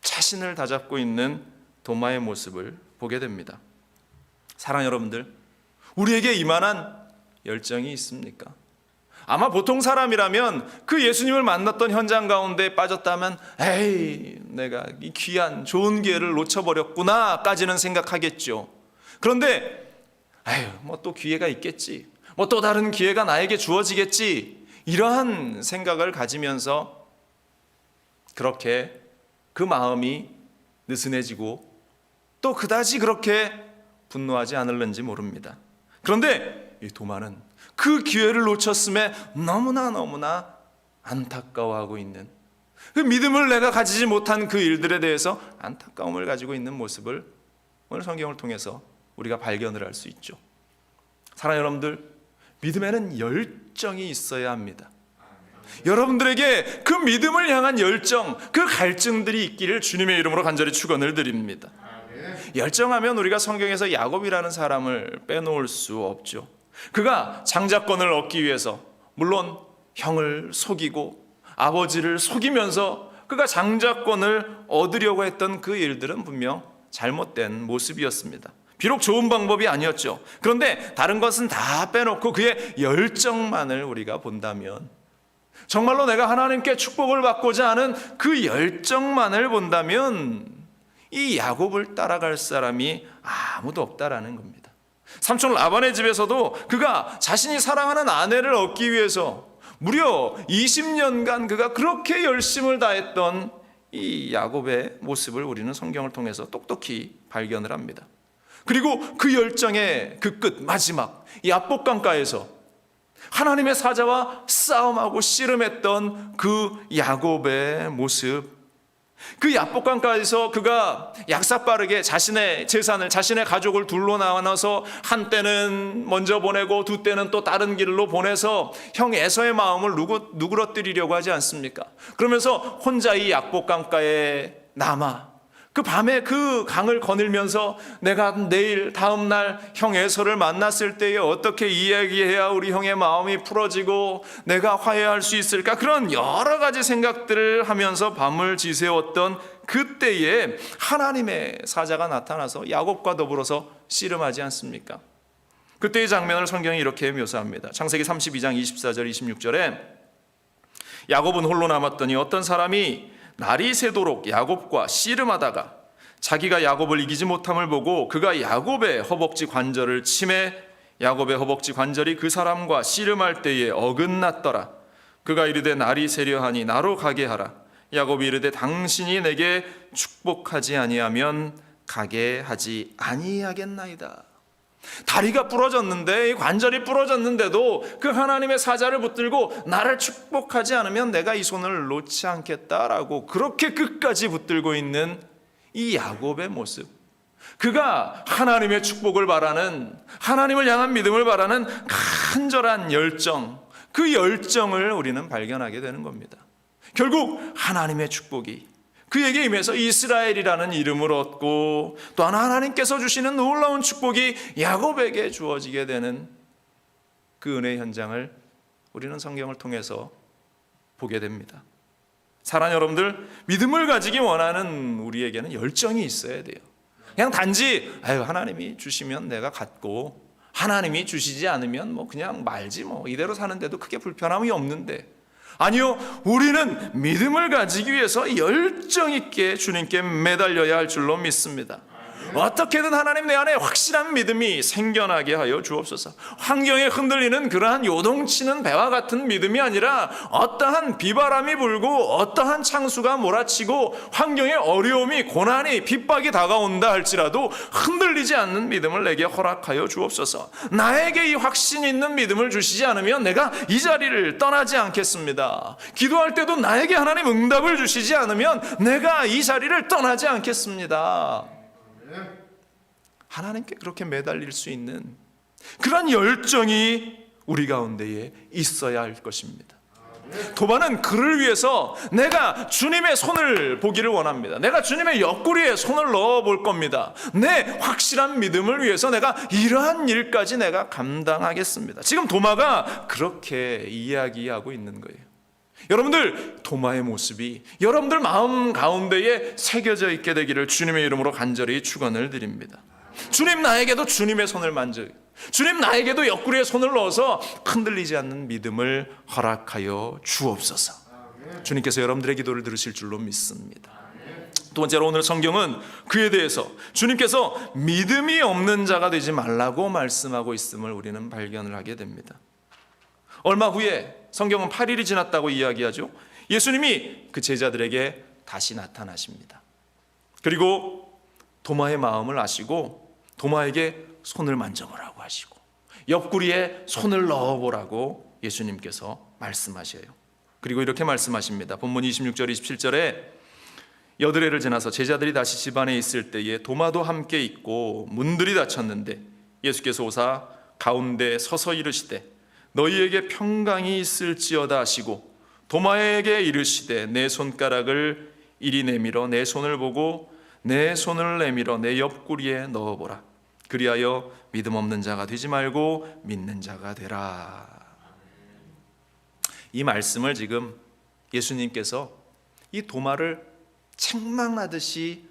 자신을 다잡고 있는 도마의 모습을 보게 됩니다. 사랑하는 여러분들, 우리에게 이만한 열정이 있습니까? 아마 보통 사람이라면 그 예수님을 만났던 현장 가운데 빠졌다면 에이, 내가 이 귀한 좋은 기회를 놓쳐버렸구나 까지는 생각하겠죠. 그런데 에휴, 뭐 또 기회가 있겠지, 뭐 또 다른 기회가 나에게 주어지겠지, 이러한 생각을 가지면서 그렇게 그 마음이 느슨해지고 또 그다지 그렇게 분노하지 않을는지 모릅니다. 그런데 이 도마는 그 기회를 놓쳤음에 너무나 안타까워하고 있는, 그 믿음을 내가 가지지 못한 그 일들에 대해서 안타까움을 가지고 있는 모습을 오늘 성경을 통해서 우리가 발견을 할 수 있죠. 사랑하는 여러분들, 믿음에는 열정이 있어야 합니다. 여러분들에게 그 믿음을 향한 열정, 그 갈증들이 있기를 주님의 이름으로 간절히 축원을 드립니다. 열정하면 우리가 성경에서 야곱이라는 사람을 빼놓을 수 없죠. 그가 장자권을 얻기 위해서 물론 형을 속이고 아버지를 속이면서 그가 장자권을 얻으려고 했던 그 일들은 분명 잘못된 모습이었습니다. 비록 좋은 방법이 아니었죠. 그런데 다른 것은 다 빼놓고 그의 열정만을 우리가 본다면 정말로 내가 하나님께 축복을 받고자 하는 그 열정만을 본다면 이 야곱을 따라갈 사람이 아무도 없다라는 겁니다. 삼촌 라반의 집에서도 그가 자신이 사랑하는 아내를 얻기 위해서 무려 20년간 그가 그렇게 열심을 다했던 이 야곱의 모습을 우리는 성경을 통해서 똑똑히 발견을 합니다. 그리고 그 열정의 그 끝 마지막 야복강가에서 하나님의 사자와 싸움하고 씨름했던 그 야곱의 모습, 그 야복강가에서 그가 약삭빠르게 자신의 재산을, 자신의 가족을 둘로 나눠서 한때는 먼저 보내고 두 때는 또 다른 길로 보내서 형 에서의 마음을 누그러뜨리려고 하지 않습니까? 그러면서 혼자 이 약복강가에 남아 그 밤에 그 강을 거닐면서 내가 내일 다음 날 형 에서를 만났을 때에 어떻게 이야기해야 우리 형의 마음이 풀어지고 내가 화해할 수 있을까, 그런 여러 가지 생각들을 하면서 밤을 지새웠던 그때에 하나님의 사자가 나타나서 야곱과 더불어서 씨름하지 않습니까? 그때의 장면을 성경이 이렇게 묘사합니다. 창세기 32장 24절 26절에 야곱은 홀로 남았더니 어떤 사람이 날이 새도록 야곱과 씨름하다가 자기가 야곱을 이기지 못함을 보고 그가 야곱의 허벅지 관절을 치매 야곱의 허벅지 관절이 그 사람과 씨름할 때에 어긋났더라. 그가 이르되 날이 새려하니 나로 가게 하라. 야곱이 이르되 당신이 내게 축복하지 아니하면 가게 하지 아니하겠나이다. 다리가 부러졌는데, 관절이 부러졌는데도 그 하나님의 사자를 붙들고 나를 축복하지 않으면 내가 이 손을 놓지 않겠다라고 그렇게 끝까지 붙들고 있는 이 야곱의 모습, 그가 하나님의 축복을 바라는, 하나님을 향한 믿음을 바라는 간절한 열정, 그 열정을 우리는 발견하게 되는 겁니다. 결국 하나님의 축복이 그에게 임해서 이스라엘이라는 이름을 얻고 또 하나님께서 주시는 놀라운 축복이 야곱에게 주어지게 되는 그 은혜의 현장을 우리는 성경을 통해서 보게 됩니다. 사랑하는 여러분들, 믿음을 가지기 원하는 우리에게는 열정이 있어야 돼요. 그냥 단지 하나님이 주시면 내가 갖고 하나님이 주시지 않으면 뭐 그냥 말지, 뭐 이대로 사는데도 크게 불편함이 없는데, 아니요, 우리는 믿음을 가지기 위해서 열정 있게 주님께 매달려야 할 줄로 믿습니다. 어떻게든 하나님 내 안에 확실한 믿음이 생겨나게 하여 주옵소서. 환경에 흔들리는 그러한 요동치는 배와 같은 믿음이 아니라 어떠한 비바람이 불고 어떠한 창수가 몰아치고 환경에 어려움이, 고난이, 핍박이 다가온다 할지라도 흔들리지 않는 믿음을 내게 허락하여 주옵소서. 나에게 이 확신 있는 믿음을 주시지 않으면 내가 이 자리를 떠나지 않겠습니다. 기도할 때도 나에게 하나님 응답을 주시지 않으면 내가 이 자리를 떠나지 않겠습니다. 하나님께 그렇게 매달릴 수 있는 그런 열정이 우리 가운데에 있어야 할 것입니다. 도마는 그를 위해서 내가 주님의 손을 보기를 원합니다. 내가 주님의 옆구리에 손을 넣어 볼 겁니다. 내 확실한 믿음을 위해서 내가 이러한 일까지 내가 감당하겠습니다. 지금 도마가 그렇게 이야기하고 있는 거예요. 여러분들, 도마의 모습이 여러분들 마음 가운데에 새겨져 있게 되기를 주님의 이름으로 간절히 축원을 드립니다. 주님, 나에게도 주님의 손을 만져, 주님 나에게도 옆구리에 손을 넣어서 흔들리지 않는 믿음을 허락하여 주옵소서. 주님께서 여러분들의 기도를 들으실 줄로 믿습니다. 두 번째로, 오늘 성경은 그에 대해서 주님께서 믿음이 없는 자가 되지 말라고 말씀하고 있음을 우리는 발견을 하게 됩니다. 얼마 후에, 성경은 8일이 지났다고 이야기하죠, 예수님이 그 제자들에게 다시 나타나십니다. 그리고 도마의 마음을 아시고 도마에게 손을 만져보라고 하시고 옆구리에 손을 넣어보라고 예수님께서 말씀하셔요. 그리고 이렇게 말씀하십니다. 본문 26절 27절에 여드레를 지나서 제자들이 다시 집안에 있을 때에 도마도 함께 있고 문들이 닫혔는데 예수께서 오사 가운데 서서 이르시되 너희에게 평강이 있을지어다 하시고 도마에게 이르시되 내 손가락을 이리 내밀어 내 손을 보고 내 손을 내밀어 내 옆구리에 넣어보라. 그리하여 믿음 없는 자가 되지 말고 믿는 자가 되라. 이 말씀을 지금 예수님께서 이 도마를 책망하듯이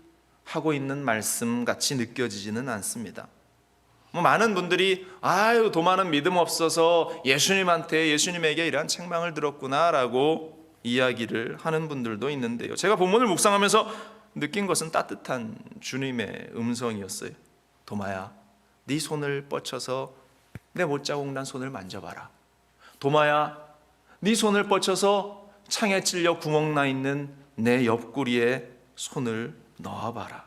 하고 있는 말씀 같이 느껴지지는 않습니다. 많은 분들이 아유 도마는 믿음 없어서 예수님에게 이러한 책망을 들었구나라고 이야기를 하는 분들도 있는데요. 제가 본문을 묵상하면서 느낀 것은 따뜻한 주님의 음성이었어요. 도마야, 네 손을 뻗쳐서 내 못자국 난 손을 만져봐라. 도마야, 네 손을 뻗쳐서 창에 찔려 구멍 나 있는 내 옆구리에 손을 넣어봐라.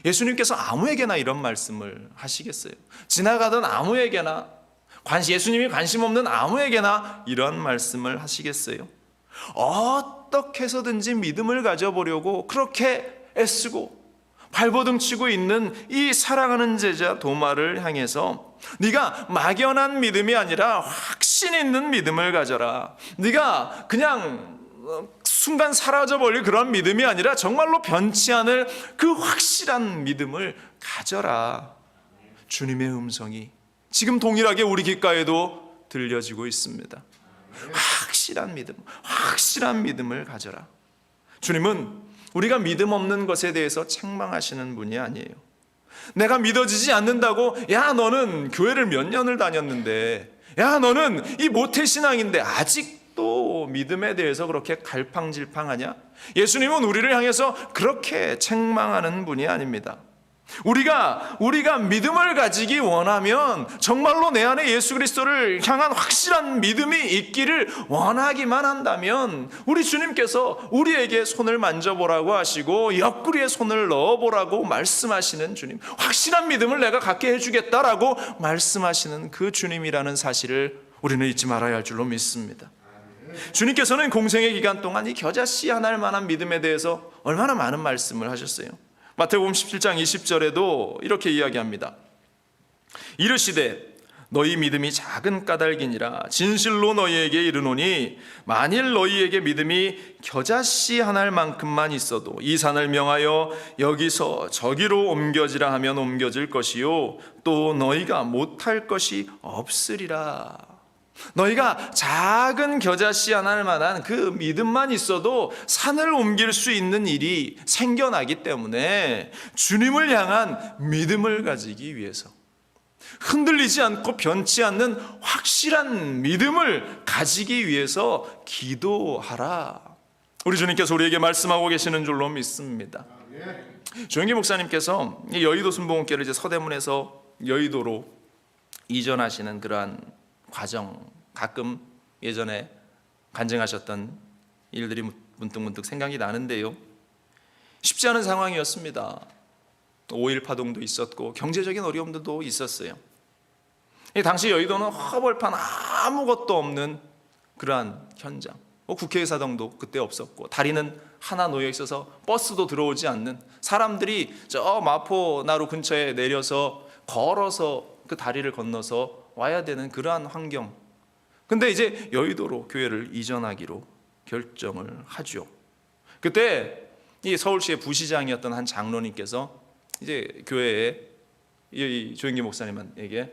예수님께서 아무에게나 이런 말씀을 하시겠어요? 지나가던 아무에게나, 예수님이 관심 없는 아무에게나 이런 말씀을 하시겠어요? 어떻게 해서든지 믿음을 가져보려고 그렇게 애쓰고 발버둥 치고 있는 이 사랑하는 제자 도마를 향해서 네가 막연한 믿음이 아니라 확신 있는 믿음을 가져라. 네가 그냥 순간 사라져버릴 그런 믿음이 아니라 정말로 변치 않을 그 확실한 믿음을 가져라. 주님의 음성이 지금 동일하게 우리 귓가에도 들려지고 있습니다. 확실한 믿음을 가져라. 주님은 우리가 믿음 없는 것에 대해서 책망하시는 분이 아니에요. 내가 믿어지지 않는다고 야 너는 교회를 몇 년을 다녔는데, 야 너는 이 모태신앙인데 아직도 믿음에 대해서 그렇게 갈팡질팡하냐? 예수님은 우리를 향해서 그렇게 책망하는 분이 아닙니다. 우리가 믿음을 가지기 원하면 정말로 내 안에 예수 그리스도를 향한 확실한 믿음이 있기를 원하기만 한다면 우리 주님께서 우리에게 손을 만져보라고 하시고 옆구리에 손을 넣어보라고 말씀하시는 주님, 확실한 믿음을 내가 갖게 해주겠다라고 말씀하시는 그 주님이라는 사실을 우리는 잊지 말아야 할 줄로 믿습니다. 주님께서는 공생의 기간 동안 이 겨자씨 하나일 만한 믿음에 대해서 얼마나 많은 말씀을 하셨어요. 마태복음 17장 20절에도 이렇게 이야기합니다. 이르시되 너희 믿음이 작은 까닭이니라. 진실로 너희에게 이르노니 만일 너희에게 믿음이 겨자씨 하나만큼만 있어도 이 산을 명하여 여기서 저기로 옮겨지라 하면 옮겨질 것이요 또 너희가 못할 것이 없으리라. 너희가 작은 겨자씨 하나만한 그 믿음만 있어도 산을 옮길 수 있는 일이 생겨나기 때문에 주님을 향한 믿음을 가지기 위해서, 흔들리지 않고 변치 않는 확실한 믿음을 가지기 위해서 기도하라. 우리 주님께서 우리에게 말씀하고 계시는 줄로 믿습니다. 조영기 목사님께서 여의도 순복음교회를 이제 서대문에서 여의도로 이전하시는 그러한 과정, 가끔 예전에 간증하셨던 일들이 문득문득 생각이 나는데요. 쉽지 않은 상황이었습니다. 5.1 파동도 있었고 경제적인 어려움도 있었어요. 당시 여의도는 허벌판 아무것도 없는 그러한 현장. 국회의사당도 그때 없었고 다리는 하나 놓여 있어서 버스도 들어오지 않는, 사람들이 저 마포나루 근처에 내려서 걸어서 그 다리를 건너서 와야 되는 그러한 환경. 근데 이제 여의도로 교회를 이전하기로 결정을 하죠. 그때 이 서울시의 부시장이었던 한 장로님께서 이제 교회에 이 조영기 목사님에게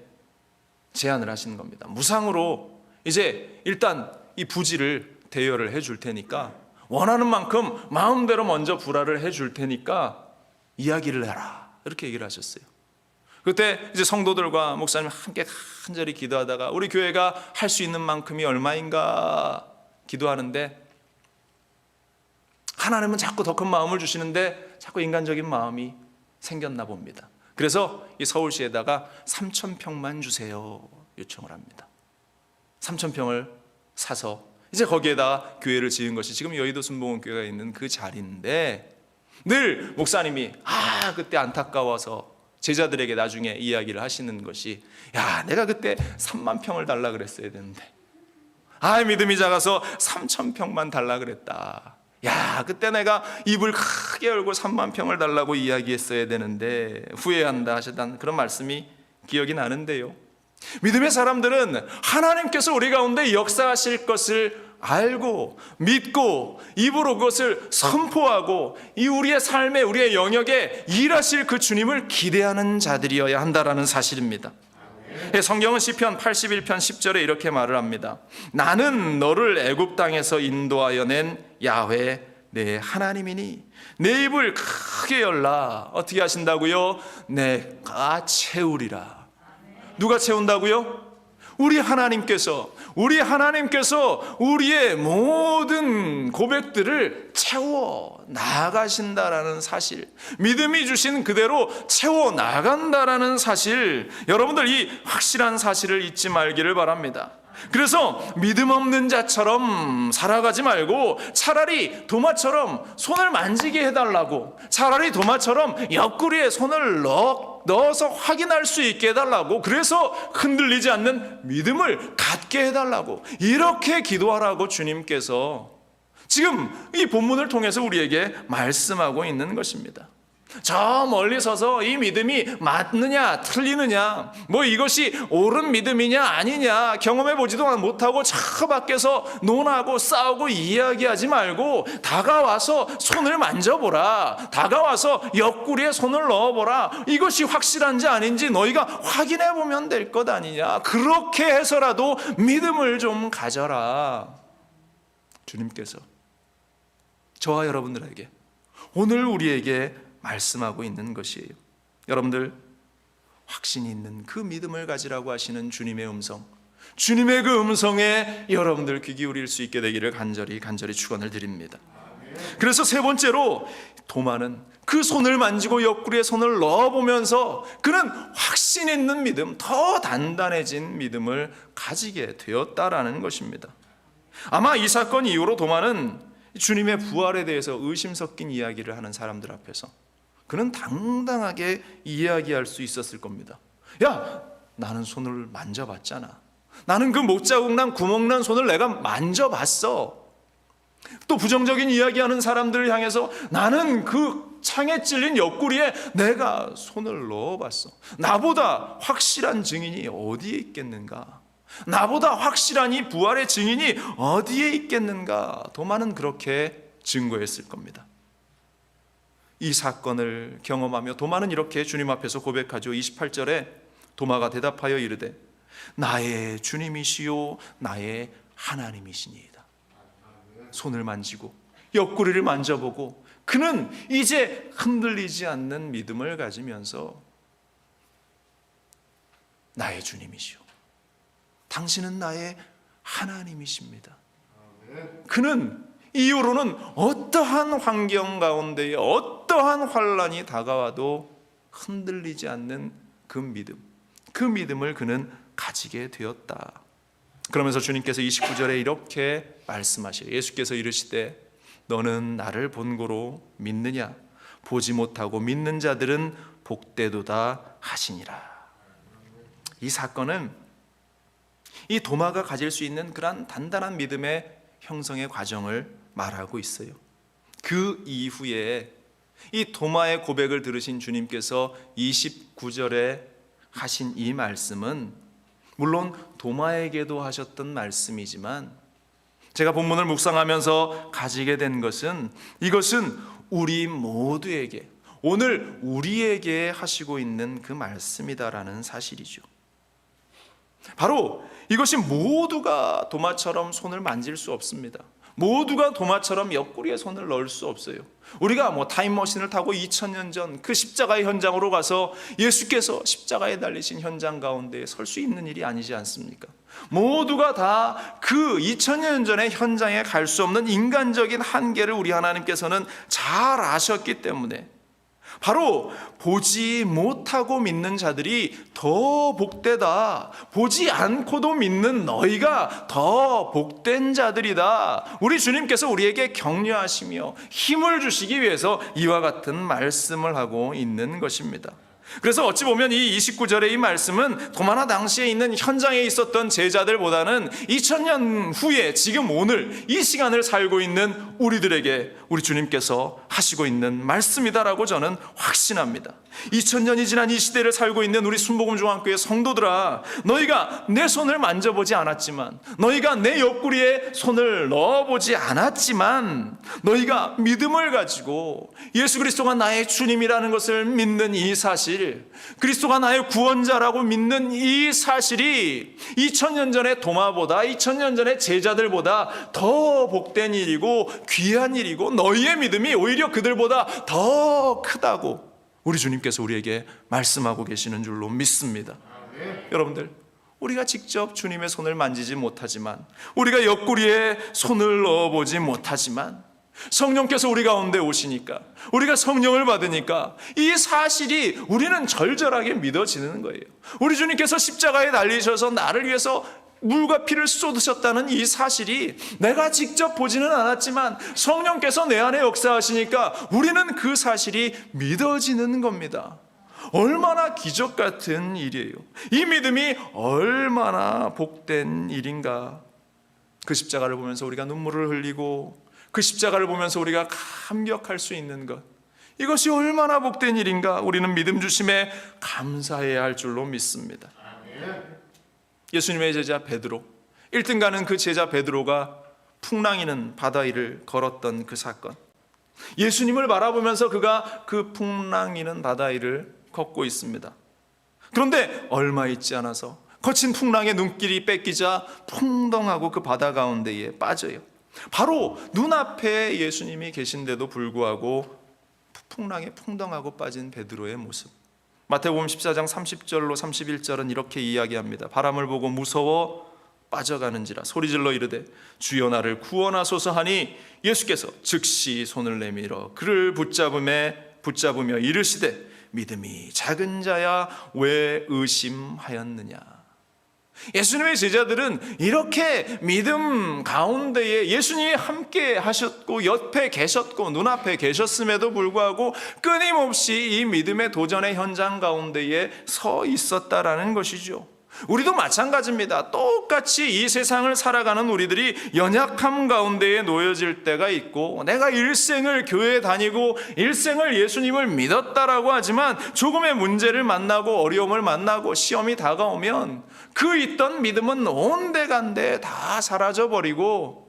제안을 하시는 겁니다. 무상으로 이제 일단 이 부지를 대여를 해줄 테니까 원하는 만큼 마음대로 먼저 불화를 해줄 테니까 이야기를 해라, 이렇게 얘기를 하셨어요. 그때 이제 성도들과 목사님 함께 간절히 기도하다가 우리 교회가 할 수 있는 만큼이 얼마인가 기도하는데 하나님은 자꾸 더 큰 마음을 주시는데 자꾸 인간적인 마음이 생겼나 봅니다. 그래서 이 서울시에다가 3,000평만 주세요 요청을 합니다. 3,000평을 사서 이제 거기에다가 교회를 지은 것이 지금 여의도 순복음교회가 있는 그 자리인데, 늘 목사님이 그때 안타까워서 제자들에게 나중에 이야기를 하시는 것이, 야 내가 그때 3만 평을 달라 그랬어야 되는데, 믿음이 작아서 3,000평만 달라 그랬다. 야 그때 내가 입을 크게 열고 3만 평을 달라고 이야기했어야 되는데 후회한다 하셨던 그런 말씀이 기억이 나는데요. 믿음의 사람들은 하나님께서 우리 가운데 역사하실 것을 알고 믿고 입으로 그것을 선포하고 이 우리의 삶에 우리의 영역에 일하실 그 주님을 기대하는 자들이어야 한다라는 사실입니다. 성경은 시편 81편 10절에 이렇게 말을 합니다. 나는 너를 애굽 땅에서 인도하여 낸 야훼 내 하나님이니 내 입을 크게 열라. 어떻게 하신다고요? 내가 채우리라. 누가 채운다고요? 우리 하나님께서 우리의 모든 고백들을 채워 나가신다라는 사실, 믿음이 주신 그대로 채워 나간다라는 사실, 여러분들 이 확실한 사실을 잊지 말기를 바랍니다. 그래서 믿음 없는 자처럼 살아가지 말고 차라리 도마처럼 손을 만지게 해달라고, 차라리 도마처럼 옆구리에 손을 넣어서 확인할 수 있게 해달라고, 그래서 흔들리지 않는 믿음을 갖게 해달라고, 이렇게 기도하라고 주님께서 지금 이 본문을 통해서 우리에게 말씀하고 있는 것입니다. 저 멀리 서서 이 믿음이 맞느냐 틀리느냐, 뭐 이것이 옳은 믿음이냐 아니냐 경험해 보지도 못하고 저 밖에서 논하고 싸우고 이야기하지 말고 다가와서 손을 만져보라, 다가와서 옆구리에 손을 넣어보라, 이것이 확실한지 아닌지 너희가 확인해 보면 될 것 아니냐, 그렇게 해서라도 믿음을 좀 가져라. 주님께서 저와 여러분들에게 오늘 우리에게 말씀하고 있는 것이에요. 여러분들, 확신이 있는 그 믿음을 가지라고 하시는 주님의 음성, 주님의 그 음성에 여러분들 귀 기울일 수 있게 되기를 간절히 축원을 드립니다. 그래서 세 번째로 도마는 그 손을 만지고 옆구리에 손을 넣어보면서 그는 확신 있는 믿음, 더 단단해진 믿음을 가지게 되었다라는 것입니다. 아마 이 사건 이후로 도마는 주님의 부활에 대해서 의심 섞인 이야기를 하는 사람들 앞에서 그는 당당하게 이야기할 수 있었을 겁니다. 야, 나는 손을 만져봤잖아. 나는 그 못자국 난 구멍 난 손을 내가 만져봤어. 또 부정적인 이야기하는 사람들을 향해서 나는 그 창에 찔린 옆구리에 내가 손을 넣어봤어. 나보다 확실한 증인이 어디에 있겠는가? 나보다 확실한 이 부활의 증인이 어디에 있겠는가? 도마는 그렇게 증거했을 겁니다. 이 사건을 경험하며 도마는 이렇게 주님 앞에서 고백하죠. 28절에 도마가 대답하여 이르되 나의 주님이시요 나의 하나님이시니이다. 손을 만지고 옆구리를 만져보고 그는 이제 흔들리지 않는 믿음을 가지면서 나의 주님이시요 당신은 나의 하나님이십니다. 그는 이후로는 어떠한 환경 가운데에 어떠한 환란이 다가와도 흔들리지 않는 그 믿음을 그는 가지게 되었다. 그러면서 주님께서 29절에 이렇게 말씀하시요. 예수께서 이르시되 너는 나를 본고로 믿느냐? 보지 못하고 믿는 자들은 복되도다 하시니라. 이 사건은 이 도마가 가질 수 있는 그러한 단단한 믿음의 형성의 과정을 말하고 있어요. 그 이후에 이 도마의 고백을 들으신 주님께서 29절에 하신 이 말씀은 물론 도마에게도 하셨던 말씀이지만 제가 본문을 묵상하면서 가지게 된 것은 이것은 우리 모두에게 오늘 우리에게 하시고 있는 그 말씀이다라는 사실이죠. 바로 이것이 모두가 도마처럼 손을 만질 수 없습니다. 모두가 도마처럼 옆구리에 손을 넣을 수 없어요. 우리가 타임머신을 타고 2000년 전 그 십자가의 현장으로 가서 예수께서 십자가에 달리신 현장 가운데 설 수 있는 일이 아니지 않습니까? 모두가 다 그 2000년 전의 현장에 갈 수 없는 인간적인 한계를 우리 하나님께서는 잘 아셨기 때문에 바로 보지 못하고 믿는 자들이 더 복되다. 보지 않고도 믿는 너희가 더 복된 자들이다. 우리 주님께서 우리에게 격려하시며 힘을 주시기 위해서 이와 같은 말씀을 하고 있는 것입니다. 그래서 어찌 보면 이 29절의 이 말씀은 도마나 당시에 있는 현장에 있었던 제자들보다는 2000년 후에 지금 오늘 이 시간을 살고 있는 우리들에게 우리 주님께서 하시고 있는 말씀이다라고 저는 확신합니다. 2000년이 지난 이 시대를 살고 있는 우리 순복음중앙교회 성도들아, 너희가 내 손을 만져보지 않았지만, 너희가 내 옆구리에 손을 넣어보지 않았지만, 너희가 믿음을 가지고 예수 그리스도가 나의 주님이라는 것을 믿는 이 사실, 그리스도가 나의 구원자라고 믿는 이 사실이 2000년 전의 도마보다 2000년 전의 제자들보다 더 복된 일이고 귀한 일이고 너희의 믿음이 오히려 그들보다 더 크다고 우리 주님께서 우리에게 말씀하고 계시는 줄로 믿습니다. 여러분들, 우리가 직접 주님의 손을 만지지 못하지만, 우리가 옆구리에 손을 넣어보지 못하지만, 성령께서 우리 가운데 오시니까, 우리가 성령을 받으니까 이 사실이 우리는 절절하게 믿어지는 거예요. 우리 주님께서 십자가에 달리셔서 나를 위해서 물과 피를 쏟으셨다는 이 사실이 내가 직접 보지는 않았지만 성령께서 내 안에 역사하시니까 우리는 그 사실이 믿어지는 겁니다. 얼마나 기적 같은 일이에요. 이 믿음이 얼마나 복된 일인가. 그 십자가를 보면서 우리가 눈물을 흘리고, 그 십자가를 보면서 우리가 감격할 수 있는 것, 이것이 얼마나 복된 일인가. 우리는 믿음 주심에 감사해야 할 줄로 믿습니다. 예수님의 제자 베드로, 1등 가는 그 제자 베드로가 풍랑이는 바다 위를 걸었던 그 사건, 예수님을 바라보면서 그가 그 풍랑이는 바다 위를 걷고 있습니다. 그런데 얼마 있지 않아서 거친 풍랑의 눈길이 뺏기자 풍덩하고 그 바다 가운데에 빠져요. 바로 눈앞에 예수님이 계신데도 불구하고 풍랑에 풍덩하고 빠진 베드로의 모습. 마태복음 14장 30절로 31절은 이렇게 이야기합니다. 바람을 보고 무서워 빠져가는지라 소리질러 이르되 주여 나를 구원하소서 하니 예수께서 즉시 손을 내밀어 그를 붙잡으며 이르시되 믿음이 작은 자야 왜 의심하였느냐. 예수님의 제자들은 이렇게 믿음 가운데에 예수님이 함께 하셨고 옆에 계셨고 눈앞에 계셨음에도 불구하고 끊임없이 이 믿음의 도전의 현장 가운데에 서 있었다라는 것이죠. 우리도 마찬가지입니다. 똑같이 이 세상을 살아가는 우리들이 연약함 가운데에 놓여질 때가 있고, 내가 일생을 교회에 다니고 일생을 예수님을 믿었다라고 하지만 조금의 문제를 만나고 어려움을 만나고 시험이 다가오면 그 있던 믿음은 온데간데 다 사라져버리고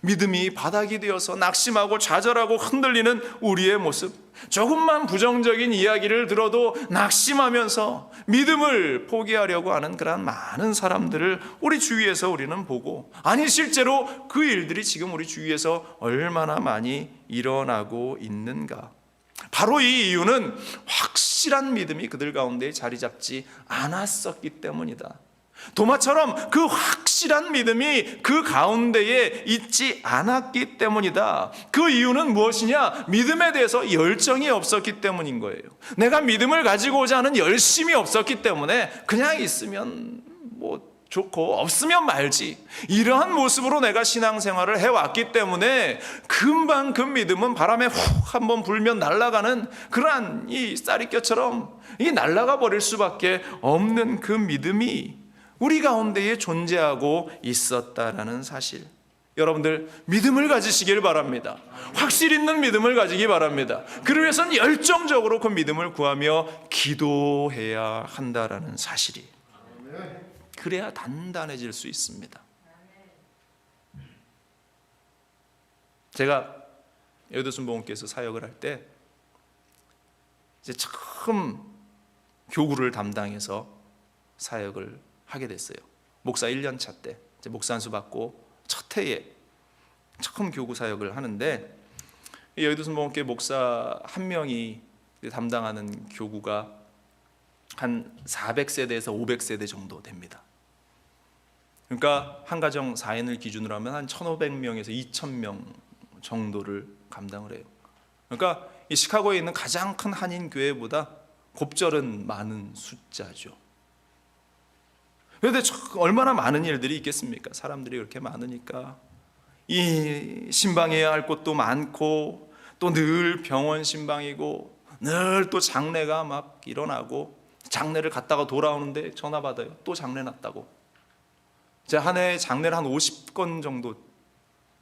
믿음이 바닥이 되어서 낙심하고 좌절하고 흔들리는 우리의 모습, 조금만 부정적인 이야기를 들어도 낙심하면서 믿음을 포기하려고 하는 그런 많은 사람들을 우리 주위에서 우리는 보고, 아니 실제로 그 일들이 지금 우리 주위에서 얼마나 많이 일어나고 있는가. 바로 이 이유는 확실한 믿음이 그들 가운데 자리 잡지 않았었기 때문이다. 도마처럼 그 확실한 믿음이 그 가운데에 있지 않았기 때문이다. 그 이유는 무엇이냐? 믿음에 대해서 열정이 없었기 때문인 거예요. 내가 믿음을 가지고 오자 하는 열심이 없었기 때문에 그냥 있으면 뭐 좋고 없으면 말지, 이러한 모습으로 내가 신앙생활을 해왔기 때문에 금방 그 믿음은 바람에 훅 한번 불면 날아가는 그러한 이 쌀이뼈처럼 이 날아가 버릴 수밖에 없는 그 믿음이 우리 가운데에 존재하고 있었다라는 사실. 여러분들 믿음을 가지시길 바랍니다. 확실 있는 믿음을 가지기 바랍니다. 그를 위해서는 열정적으로 그 믿음을 구하며 기도해야 한다라는 사실이, 그래야 단단해질 수 있습니다. 제가 여도순복음교회에서 사역을 할 때 이제 처음 교구를 담당해서 사역을 하게 됐어요. 목사 1년 차 때 이제 목사 안수 받고 첫 해에 처음 교구 사역을 하는데, 여의도순복음교회 목사 한 명이 담당하는 교구가 한 400세대에서 500세대 정도 됩니다. 그러니까 한 가정 4인을 기준으로 하면 한 1,500명에서 2,000명 정도를 감당을 해요. 그러니까 이 시카고에 있는 가장 큰 한인 교회보다 곱절은 많은 숫자죠. 그런데 얼마나 많은 일들이 있겠습니까? 사람들이 그렇게 많으니까 이 신방해야 할 곳도 많고, 또 늘 병원 신방이고, 늘 또 장례가 막 일어나고, 장례를 갔다가 돌아오는데 전화 받아요. 또 장례 났다고. 제가 한 해에 장례를 한 50건 정도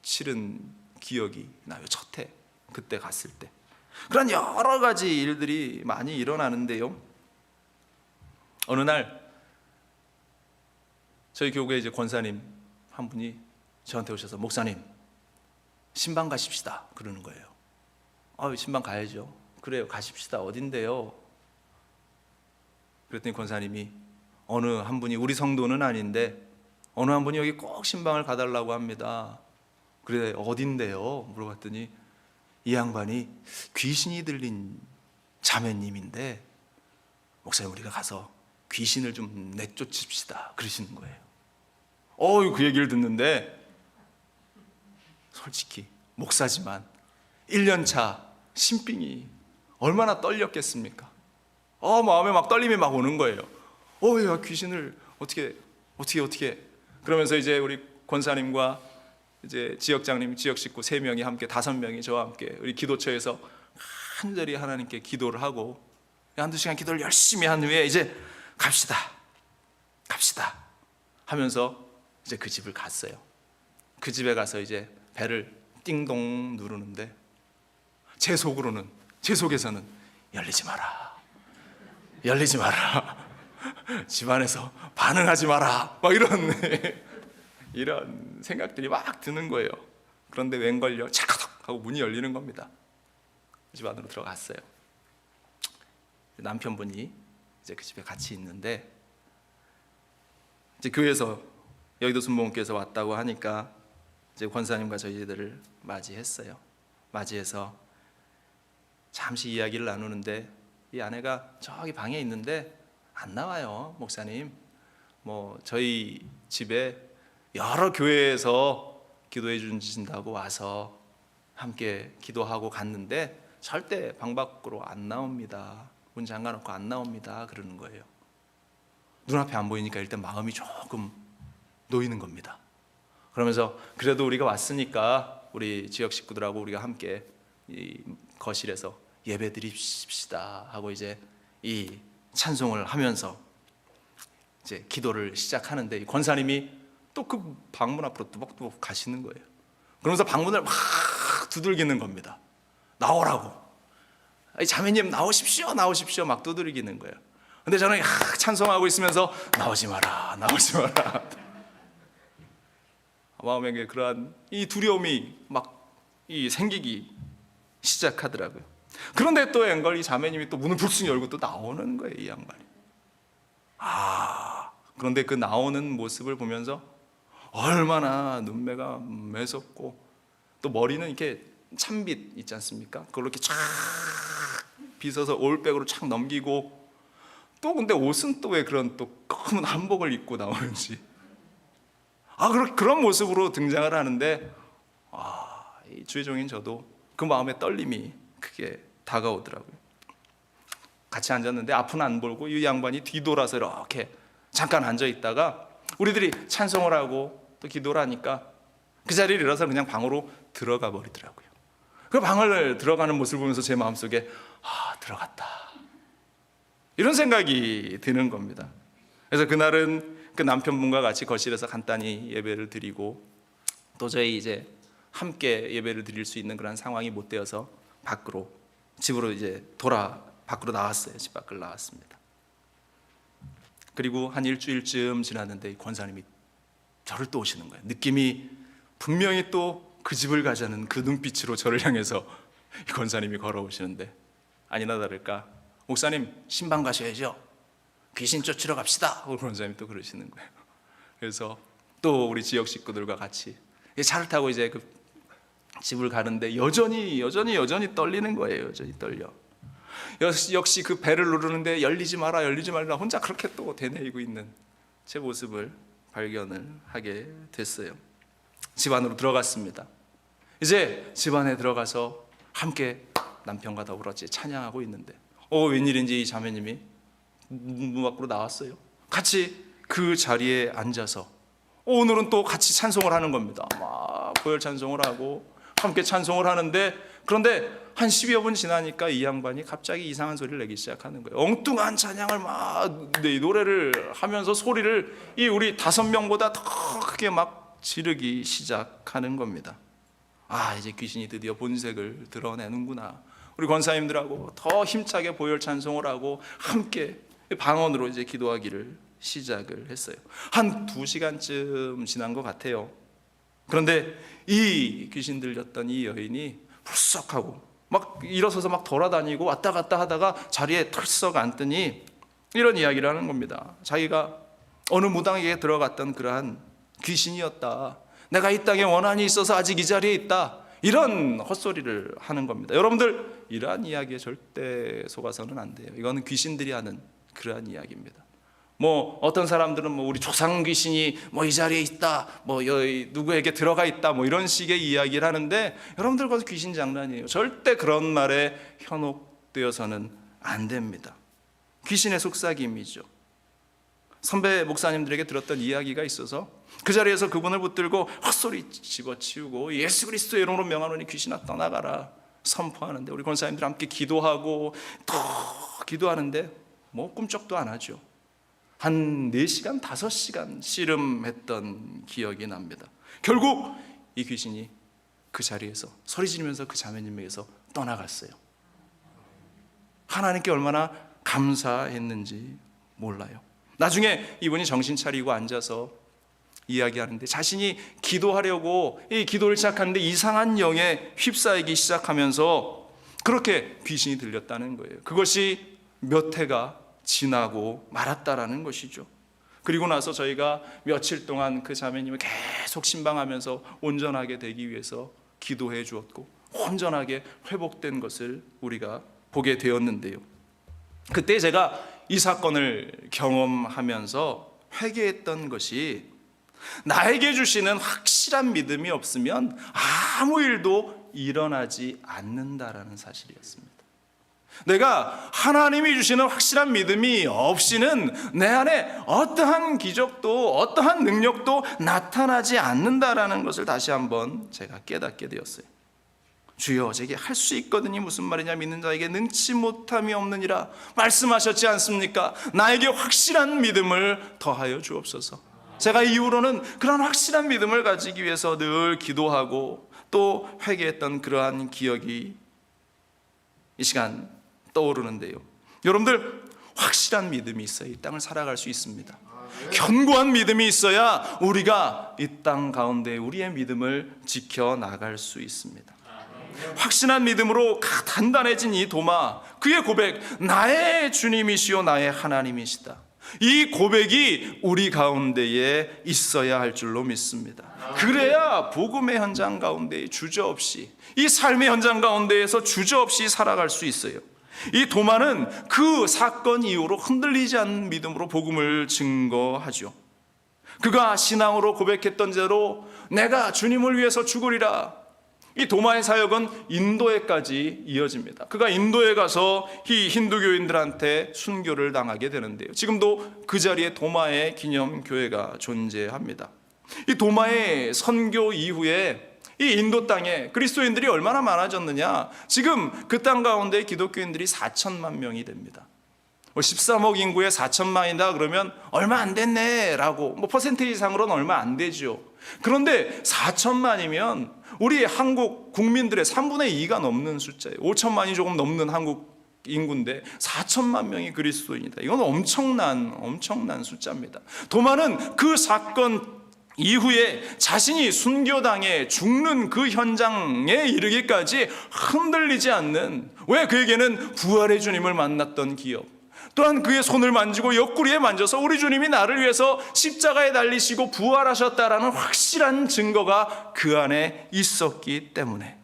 치른 기억이 나요. 첫 해 그때 갔을 때. 그런 여러 가지 일들이 많이 일어나는데요, 어느 날 저희 교구에 이제 권사님 한 분이 저한테 오셔서 목사님 신방 가십시다 그러는 거예요. 신방 가야죠. 그래요, 가십시다. 어딘데요? 그랬더니 권사님이 어느 한 분이, 우리 성도는 아닌데 어느 한 분이 여기 꼭 신방을 가달라고 합니다. 그래 어딘데요? 물어봤더니 이 양반이 귀신이 들린 자매님인데 목사님 우리가 가서 귀신을 좀 내쫓읍시다 그러시는 거예요. 그 얘기를 듣는데 솔직히 목사지만 1년차 신빙이 얼마나 떨렸겠습니까? 마음에 막 떨림이 막 오는 거예요. 야, 귀신을 어떻게 그러면서 이제 우리 권사님과 이제 지역장님, 지역 식구 3명이 함께 5명이 저와 함께 우리 기도처에서 간절히 하나님께 기도를 하고 한두 시간 기도를 열심히 한 후에 이제 갑시다 하면서 이제 그 집을 갔어요. 그 집에 가서 이제 배를 띵동 누르는데 제 속에서는 열리지 마라 집안에서 반응하지 마라 막 이런 생각들이 막 드는 거예요. 그런데 웬걸요, 차가닥 하고 문이 열리는 겁니다. 집 안으로 들어갔어요. 남편분이 이제 그 집에 같이 있는데 이제 교회에서 여의도 순복음교회에서 왔다고 하니까 이제 권사님과 저희들을 맞이했어요. 맞이해서 잠시 이야기를 나누는데 이 아내가 저기 방에 있는데 안 나와요. 목사님, 저희 집에 여러 교회에서 기도해 주신다고 와서 함께 기도하고 갔는데 절대 방 밖으로 안 나옵니다. 문 잠가놓고 안 나옵니다. 그러는 거예요. 눈앞에 안 보이니까 일단 마음이 조금 놓이는 겁니다. 그러면서 그래도 우리가 왔으니까 우리 지역 식구들하고 우리가 함께 이 거실에서 예배 드립시다 하고 이제 이 찬송을 하면서 이제 기도를 시작하는데 이 권사님이 또 그 방문 앞으로 뚜벅뚜벅 가시는 거예요. 그러면서 방문을 막 두들기는 겁니다. 나오라고. 자매님 나오십시오 막 두들기는 거예요. 근데 저는 찬송하고 있으면서 나오지 마라. 마음에 그러한 이 두려움이 막 생기기 시작하더라고요. 그런데 또 앵걸 이 자매님이 또 문을 불쑥 열고 또 나오는 거예요, 이 양반이. 그런데 그 나오는 모습을 보면서 얼마나 눈매가 매섭고 또 머리는 이렇게 찬빗 있지 않습니까? 그걸로 이렇게 쫙 빗어서 올백으로 쫙 넘기고 또 근데 옷은 또 왜 그런 또 검은 한복을 입고 나오는지 그런 모습으로 등장을 하는데 이 주의 종인 저도 그 마음의 떨림이 크게 다가오더라고요. 같이 앉았는데 앞은 안 보고 이 양반이 뒤돌아서 이렇게 잠깐 앉아 있다가 우리들이 찬송을 하고 또 기도를 하니까 그 자리를 일어서 그냥 방으로 들어가 버리더라고요. 그 방을 들어가는 모습을 보면서 제 마음속에 들어갔다 이런 생각이 드는 겁니다. 그래서 그날은 그 남편분과 같이 거실에서 간단히 예배를 드리고 도저히 이제 함께 예배를 드릴 수 있는 그런 상황이 못 되어서 집으로 이제 밖으로 나왔어요. 집 밖을 나왔습니다. 그리고 한 일주일쯤 지났는데 권사님이 저를 또 오시는 거예요. 느낌이 분명히 또 그 집을 가자는 그 눈빛으로 저를 향해서 이 권사님이 걸어오시는데 아니나 다를까 목사님 신방 가셔야죠. 귀신 쫓으러 갑시다. 권사님이 또 그러시는 거예요. 그래서 또 우리 지역 식구들과 같이 차를 타고 이제 그 집을 가는데 여전히 떨리는 거예요. 여전히 떨려. 역시 그 배를 누르는데 열리지 마라 혼자 그렇게 또 되뇌이고 있는 제 모습을 발견을 하게 됐어요. 집 안으로 들어갔습니다. 이제 집 안에 들어가서 함께 남편과 더불어 찬양하고 있는데 웬일인지 이 자매님이 문 밖으로 나왔어요. 같이 그 자리에 앉아서 오늘은 또 같이 찬송을 하는 겁니다. 막 보혈 찬송을 하고 함께 찬송을 하는데 그런데 한 10여 분 지나니까 이 양반이 갑자기 이상한 소리를 내기 시작하는 거예요. 엉뚱한 찬양을 막 노래를 하면서 소리를 우리 5명보다 더 크게 막 지르기 시작하는 겁니다. 이제 귀신이 드디어 본색을 드러내는구나. 우리 권사님들하고 더 힘차게 보혈 찬송을 하고 함께 방언으로 이제 기도하기를 시작을 했어요. 한 2시간쯤 지난 것 같아요. 그런데 이 귀신 들렸던 이 여인이 불썩하고 막 일어서서 막 돌아다니고 왔다 갔다 하다가 자리에 털썩 앉더니 이런 이야기를 하는 겁니다. 자기가 어느 무당에게 들어갔던 그러한 귀신이었다. 내가 이 땅에 원한이 있어서 아직 이 자리에 있다. 이런 헛소리를 하는 겁니다. 여러분들 이러한 이야기에 절대 속아서는 안 돼요. 이거는 귀신들이 하는 그러한 이야기입니다. 뭐 어떤 사람들은 뭐 우리 조상 귀신이 뭐 이 자리에 있다, 뭐 누구에게 들어가 있다, 뭐 이런 식의 이야기를 하는데, 여러분들 그것은 귀신 장난이에요. 절대 그런 말에 현혹되어서는 안 됩니다. 귀신의 속삭임이죠. 선배 목사님들에게 들었던 이야기가 있어서 그 자리에서 그분을 붙들고 헛소리 집어치우고 예수 그리스도의 이름으로 명하노니 귀신아 떠나가라 선포하는데, 우리 권사님들 함께 기도하고 또 기도하는데 뭐 꿈쩍도 안 하죠. 한 4시간, 5시간 씨름했던 기억이 납니다. 결국 이 귀신이 그 자리에서 소리 지르면서 그 자매님에게서 떠나갔어요. 하나님께 얼마나 감사했는지 몰라요. 나중에 이분이 정신 차리고 앉아서 이야기하는데, 자신이 기도하려고 이 기도를 시작하는데 이상한 영에 휩싸이기 시작하면서 그렇게 귀신이 들렸다는 거예요. 그것이 몇 해가 지나고 말았다라는 것이죠. 그리고 나서 저희가 며칠 동안 그 자매님을 계속 신방하면서 온전하게 되기 위해서 기도해 주었고 온전하게 회복된 것을 우리가 보게 되었는데요. 그때 제가 이 사건을 경험하면서 회개했던 것이, 나에게 주시는 확실한 믿음이 없으면 아무 일도 일어나지 않는다라는 사실이었습니다. 내가 하나님이 주시는 확실한 믿음이 없이는 내 안에 어떠한 기적도 어떠한 능력도 나타나지 않는다라는 것을 다시 한번 제가 깨닫게 되었어요. 주여, 제게 할 수 있거든이 무슨 말이냐, 믿는 자에게 능치 못함이 없느니라 말씀하셨지 않습니까? 나에게 확실한 믿음을 더하여 주옵소서. 제가 이후로는 그런 확실한 믿음을 가지기 위해서 늘 기도하고 또 회개했던 그러한 기억이 이 시간 떠오르는데요. 여러분들, 확실한 믿음이 있어야 이 땅을 살아갈 수 있습니다. 견고한 믿음이 있어야 우리가 이 땅 가운데 우리의 믿음을 지켜나갈 수 있습니다. 확신한 믿음으로 단단해진 이 도마, 그의 고백, 나의 주님이시요 나의 하나님이시다, 이 고백이 우리 가운데에 있어야 할 줄로 믿습니다. 그래야 복음의 현장 가운데 주저없이, 이 삶의 현장 가운데에서 주저없이 살아갈 수 있어요. 이 도마는 그 사건 이후로 흔들리지 않는 믿음으로 복음을 증거하죠. 그가 신앙으로 고백했던 대로 내가 주님을 위해서 죽으리라. 이 도마의 사역은 인도에까지 이어집니다. 그가 인도에 가서 이 힌두교인들한테 순교를 당하게 되는데요. 지금도 그 자리에 도마의 기념교회가 존재합니다. 이 도마의 선교 이후에 이 인도 땅에 그리스도인들이 얼마나 많아졌느냐, 지금 그 땅 가운데 기독교인들이 4천만 명이 됩니다. 13억 인구에 4천만이다 그러면 얼마 안 됐네 라고, 퍼센테이지상으로는 얼마 안 되죠. 그런데 4천만이면 우리 한국 국민들의 3분의 2가 넘는 숫자예요. 5천만이 조금 넘는 한국 인구인데 4천만 명이 그리스도인이다. 이건 엄청난 숫자입니다. 도마는 그 사건 이후에 자신이 순교당해 죽는 그 현장에 이르기까지 흔들리지 않는, 왜? 그에게는 부활의 주님을 만났던 기억, 또한 그의 손을 만지고 옆구리에 만져서 우리 주님이 나를 위해서 십자가에 달리시고 부활하셨다라는 확실한 증거가 그 안에 있었기 때문에,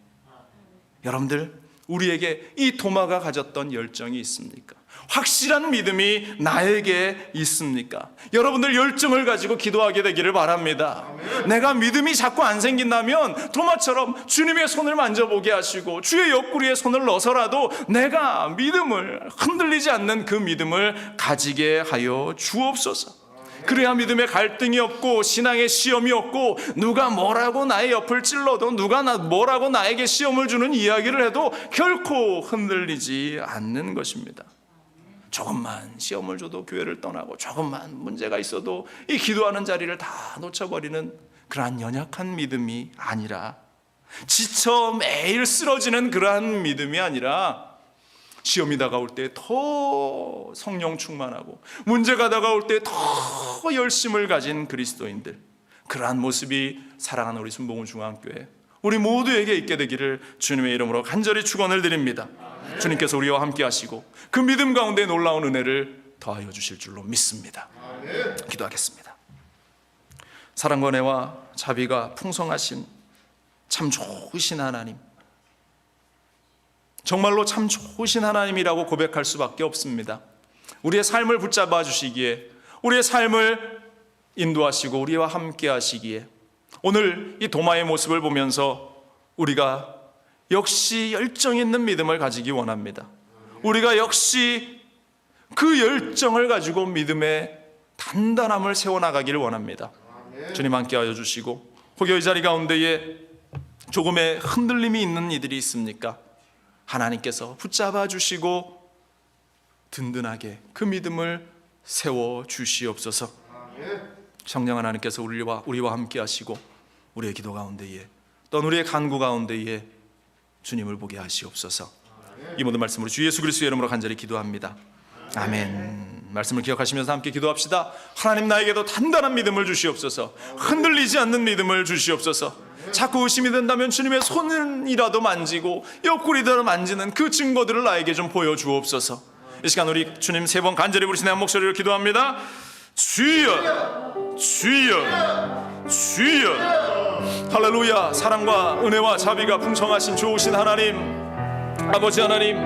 여러분들, 우리에게 이 도마가 가졌던 열정이 있습니까? 확실한 믿음이 나에게 있습니까? 여러분들 열정을 가지고 기도하게 되기를 바랍니다. 내가 믿음이 자꾸 안 생긴다면 도마처럼 주님의 손을 만져보게 하시고 주의 옆구리에 손을 넣어서라도 내가 믿음을, 흔들리지 않는 그 믿음을 가지게 하여 주옵소서. 그래야 믿음의 갈등이 없고 신앙의 시험이 없고, 누가 뭐라고 나의 옆을 찔러도, 누가 뭐라고 나에게 시험을 주는 이야기를 해도 결코 흔들리지 않는 것입니다. 조금만 시험을 줘도 교회를 떠나고, 조금만 문제가 있어도 이 기도하는 자리를 다 놓쳐버리는 그러한 연약한 믿음이 아니라, 지쳐 매일 쓰러지는 그러한 믿음이 아니라, 시험이 다가올 때 더 성령 충만하고 문제가 다가올 때 더 열심을 가진 그리스도인들, 그러한 모습이 사랑하는 우리 순복음 중앙교회 우리 모두에게 있게 되기를 주님의 이름으로 간절히 축원을 드립니다. 주님께서 우리와 함께 하시고 그 믿음 가운데 놀라운 은혜를 더하여 주실 줄로 믿습니다. 기도하겠습니다. 사랑과 은혜와 자비가 풍성하신 참 좋으신 하나님, 정말로 참 좋으신 하나님이라고 고백할 수밖에 없습니다. 우리의 삶을 붙잡아 주시기에 우리의 삶을 인도하시고 우리와 함께 하시기에 오늘 이 도마의 모습을 보면서 우리가 역시 열정 있는 믿음을 가지기 원합니다. 우리가 역시 그 열정을 가지고 믿음의 단단함을 세워나가기를 원합니다. 주님 함께 하여 주시고, 혹여 이 자리 가운데에 조금의 흔들림이 있는 이들이 있습니까? 하나님께서 붙잡아 주시고 든든하게 그 믿음을 세워 주시옵소서. 성령 하나님께서 우리와 함께 하시고 우리의 기도 가운데에 또는 우리의 간구 가운데에 주님을 보게 하시옵소서. 이 모든 말씀으로 주 예수 그리스도의 이름으로 간절히 기도합니다. 아멘. 말씀을 기억하시면서 함께 기도합시다. 하나님, 나에게도 단단한 믿음을 주시옵소서. 흔들리지 않는 믿음을 주시옵소서. 자꾸 의심이 된다면 주님의 손이라도 만지고 옆구리라도 만지는 그 증거들을 나에게 좀 보여주옵소서. 이 시간 우리 주님 3번 간절히 부르시는 한 목소리로 기도합니다. 주여, 주여, 주여. 할렐루야. 사랑과 은혜와 자비가 풍성하신 좋으신 하나님, 아버지 하나님,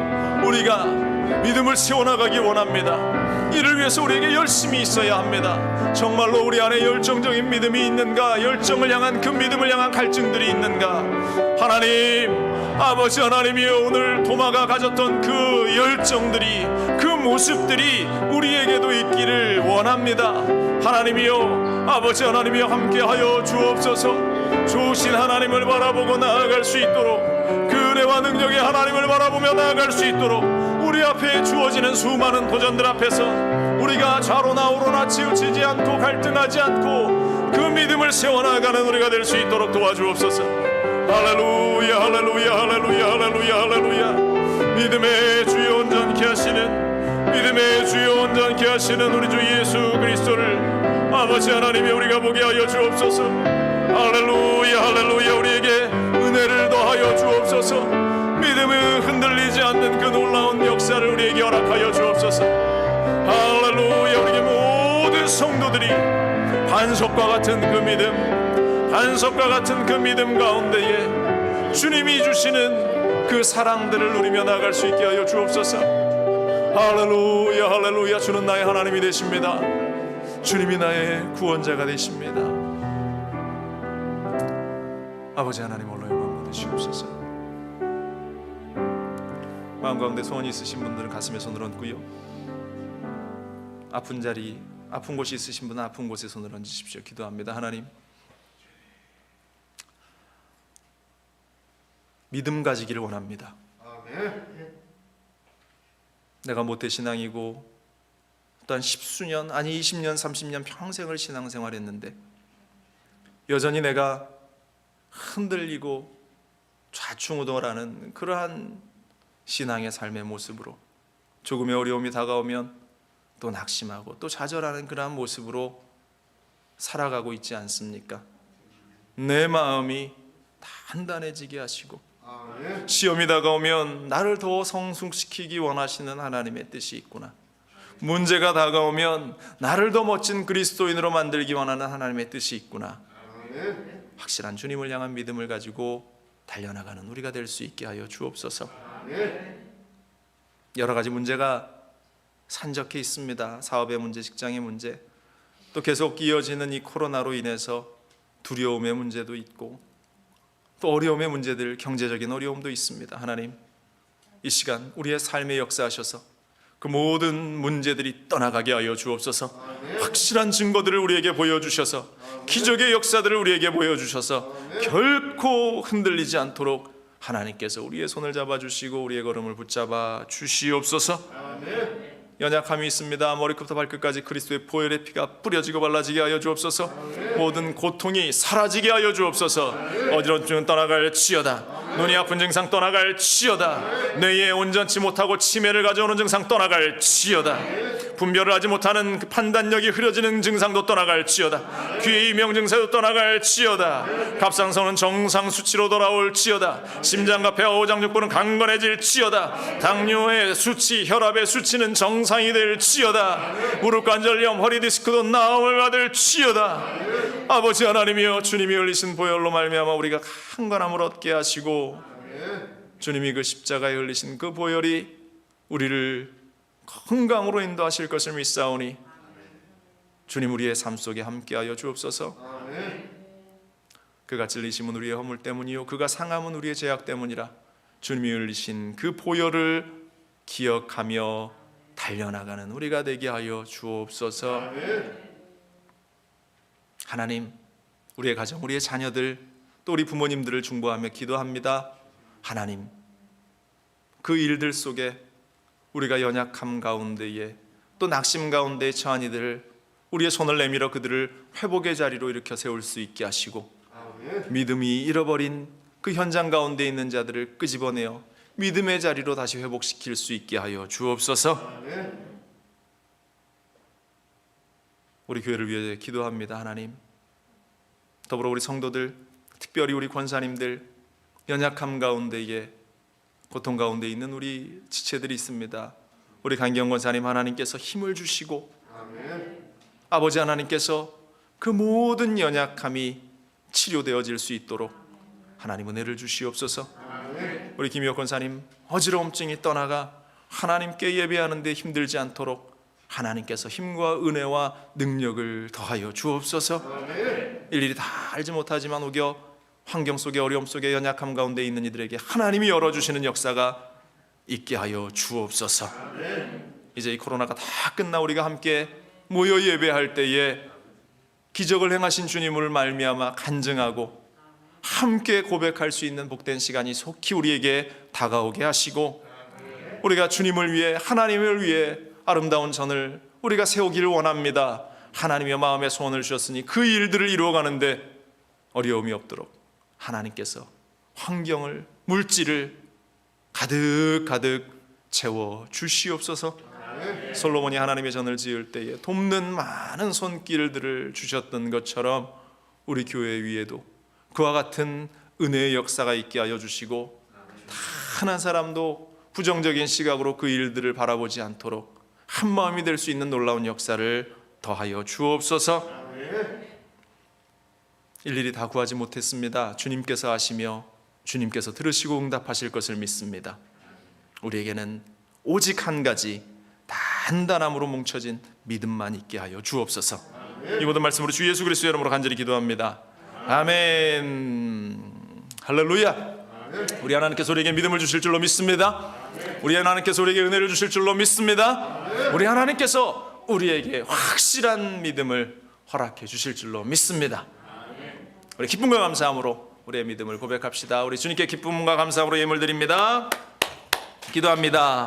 우리가 믿음을 세워나가기 원합니다. 이를 위해서 우리에게 열심히 있어야 합니다. 정말로 우리 안에 열정적인 믿음이 있는가? 열정을 향한 그 믿음을 향한 갈증들이 있는가? 하나님, 아버지 하나님이여, 오늘 도마가 가졌던 그 열정들이, 그 모습들이 우리에게도 있기를 원합니다. 하나님이여, 아버지 하나님이여, 함께하여 주옵소서. 좋으신 하나님을 바라보고 나아갈 수 있도록, 그 은혜와 능력의 하나님을 바라보며 나아갈 수 있도록, 우리 앞에 주어지는 수많은 도전들 앞에서 우리가 좌로나 우로나 치우치지 않고 갈등하지 않고 그 믿음을 세워나가는 우리가 될 수 있도록 도와주옵소서. 할렐루야, 할렐루야, 할렐루야, 할렐루야, 할렐루야. 믿음의 주여 온전케 하시는, 믿음의 주여 온전케 하시는 우리 주 예수 그리스도를 아버지 하나님이 우리가 보게 하여 주옵소서. 할렐루야, 할렐루야. 우리에게 은혜를 더하여 주옵소서. 믿음을 흔들리지 않는 그 놀라운 역사를 우리에게 허락하여 주옵소서. 할렐루야. 우리에게 모든 성도들이 반석과 같은 그 믿음, 반석과 같은 그 믿음 가운데에 주님이 주시는 그 사랑들을 누리며 나아갈 수 있게 하여 주옵소서. 할렐루야, 할렐루야. 주는 나의 하나님이 되십니다. 주님이 나의 구원자가 되십니다. 아버지 하나님, 홀로 영광 받으시옵소서. 마음 가운데 소원이 있으신 분들은 가슴에 손을 얹고요, 아픈 자리, 아픈 곳이 있으신 분은 아픈 곳에 손을 얹으십시오. 기도합니다. 하나님, 믿음 가지기를 원합니다. 내가 모태신앙이고 또한 10수년 아니 20년 30년 평생을 신앙생활했는데 여전히 내가 흔들리고 좌충우돌하는 그러한 신앙의 삶의 모습으로, 조금의 어려움이 다가오면 또 낙심하고 또 좌절하는 그러한 모습으로 살아가고 있지 않습니까? 내 마음이 단단해지게 하시고 시험이 다가오면 나를 더 성숙시키기 원하시는 하나님의 뜻이 있구나. 문제가 다가오면 나를 더 멋진 그리스도인으로 만들기 원하는 하나님의 뜻이 있구나. 확실한 주님을 향한 믿음을 가지고 달려나가는 우리가 될 수 있게 하여 주옵소서. 여러 가지 문제가 산적해 있습니다. 사업의 문제, 직장의 문제, 또 계속 이어지는 이 코로나로 인해서 두려움의 문제도 있고 또 어려움의 문제들, 경제적인 어려움도 있습니다. 하나님, 이 시간 우리의 삶에 역사하셔서 그 모든 문제들이 떠나가게 하여 주옵소서. 확실한 증거들을 우리에게 보여주셔서, 기적의 역사들을 우리에게 보여주셔서 결코 흔들리지 않도록 하나님께서 우리의 손을 잡아주시고 우리의 걸음을 붙잡아 주시옵소서. 연약함이 있습니다. 머리끝부터 발끝까지 그리스도의 보혈의 피가 뿌려지고 발라지게 하여 주옵소서. 모든 고통이 사라지게 하여 주옵소서. 어지러움은 떠나갈 치여다. 눈이 아픈 증상 떠나갈 치여다. 뇌에 온전치 못하고 치매를 가져오는 증상 떠나갈 치여다. 분별을 하지 못하는 그 판단력이 흐려지는 증상도 떠나갈 치여다. 귀의 이명증세도 떠나갈 치여다. 갑상선은 정상 수치로 돌아올 치여다. 심장과 폐와 오장육부는 강건해질 치여다. 당뇨의 수치, 혈압의 수치는 정상이 될 치여다. 무릎관절염, 허리디스크도 나음을 받을 치여다. 아버지 하나님이여, 주님이 흘리신 보혈로 말미암아 우리가 강건함을 얻게 하시고 주님이 그 십자가에 흘리신 그 보혈이 우리를 건강으로 인도하실 것을 믿사오니 주님 우리의 삶 속에 함께하여 주옵소서. 그가 찔리심은 우리의 허물 때문이요 그가 상함은 우리의 죄악 때문이라. 주님이 흘리신 그 보혈을 기억하며 달려나가는 우리가 되게 하여 주옵소서. 하나님, 우리의 가정, 우리의 자녀들, 또 우리 부모님들을 중보하며 기도합니다. 하나님, 그 일들 속에 우리가 연약함 가운데에 또 낙심 가운데에 처한 이들을 우리의 손을 내밀어 그들을 회복의 자리로 일으켜 세울 수 있게 하시고, 믿음이 잃어버린 그 현장 가운데 있는 자들을 끄집어내어 믿음의 자리로 다시 회복시킬 수 있게 하여 주옵소서. 우리 교회를 위해 기도합니다. 하나님, 더불어 우리 성도들, 특별히 우리 권사님들, 연약함 가운데에 고통 가운데 있는 우리 지체들이 있습니다. 우리 강경 권사님 하나님께서 힘을 주시고, 아버지 하나님께서 그 모든 연약함이 치료되어질 수 있도록 하나님 은혜를 주시옵소서. 우리 김희옥 권사님 어지러움증이 떠나가 하나님께 예배하는 데 힘들지 않도록 하나님께서 힘과 은혜와 능력을 더하여 주옵소서. 일일이 다 알지 못하지만 오겨 환경 속에 어려움 속에 연약함 가운데 있는 이들에게 하나님이 열어주시는 역사가 있게 하여 주옵소서. 이제 이 코로나가 다 끝나 우리가 함께 모여 예배할 때에 기적을 행하신 주님을 말미암아 간증하고 함께 고백할 수 있는 복된 시간이 속히 우리에게 다가오게 하시고, 우리가 주님을 위해 하나님을 위해 아름다운 전을 우리가 세우기를 원합니다. 하나님의 마음에 소원을 주셨으니 그 일들을 이루어가는데 어려움이 없도록 하나님께서 환경을, 물질을 가득 채워 주시옵소서. 솔로몬이 하나님의 전을 지을 때에 돕는 많은 손길들을 주셨던 것처럼 우리 교회 위에도 그와 같은 은혜의 역사가 있게 하여 주시고, 단 한 사람도 부정적인 시각으로 그 일들을 바라보지 않도록 한 마음이 될 수 있는 놀라운 역사를 더하여 주옵소서. 일일이 다 구하지 못했습니다. 주님께서 하시며 주님께서 들으시고 응답하실 것을 믿습니다. 우리에게는 오직 한 가지 단단함으로 뭉쳐진 믿음만 있게 하여 주옵소서. 이 모든 말씀으로 주 예수 그리스도의 이름으로 간절히 기도합니다. 아멘. 할렐루야. 우리 하나님께서 우리에게 믿음을 주실 줄로 믿습니다. 우리 하나님께서 우리에게 은혜를 주실 줄로 믿습니다. 우리 하나님께서 우리에게 확실한 믿음을 허락해 주실 줄로 믿습니다. 우리 기쁨과 감사함으로 우리의 믿음을 고백합시다. 우리 주님께 기쁨과 감사함으로 예물 드립니다. 기도합니다.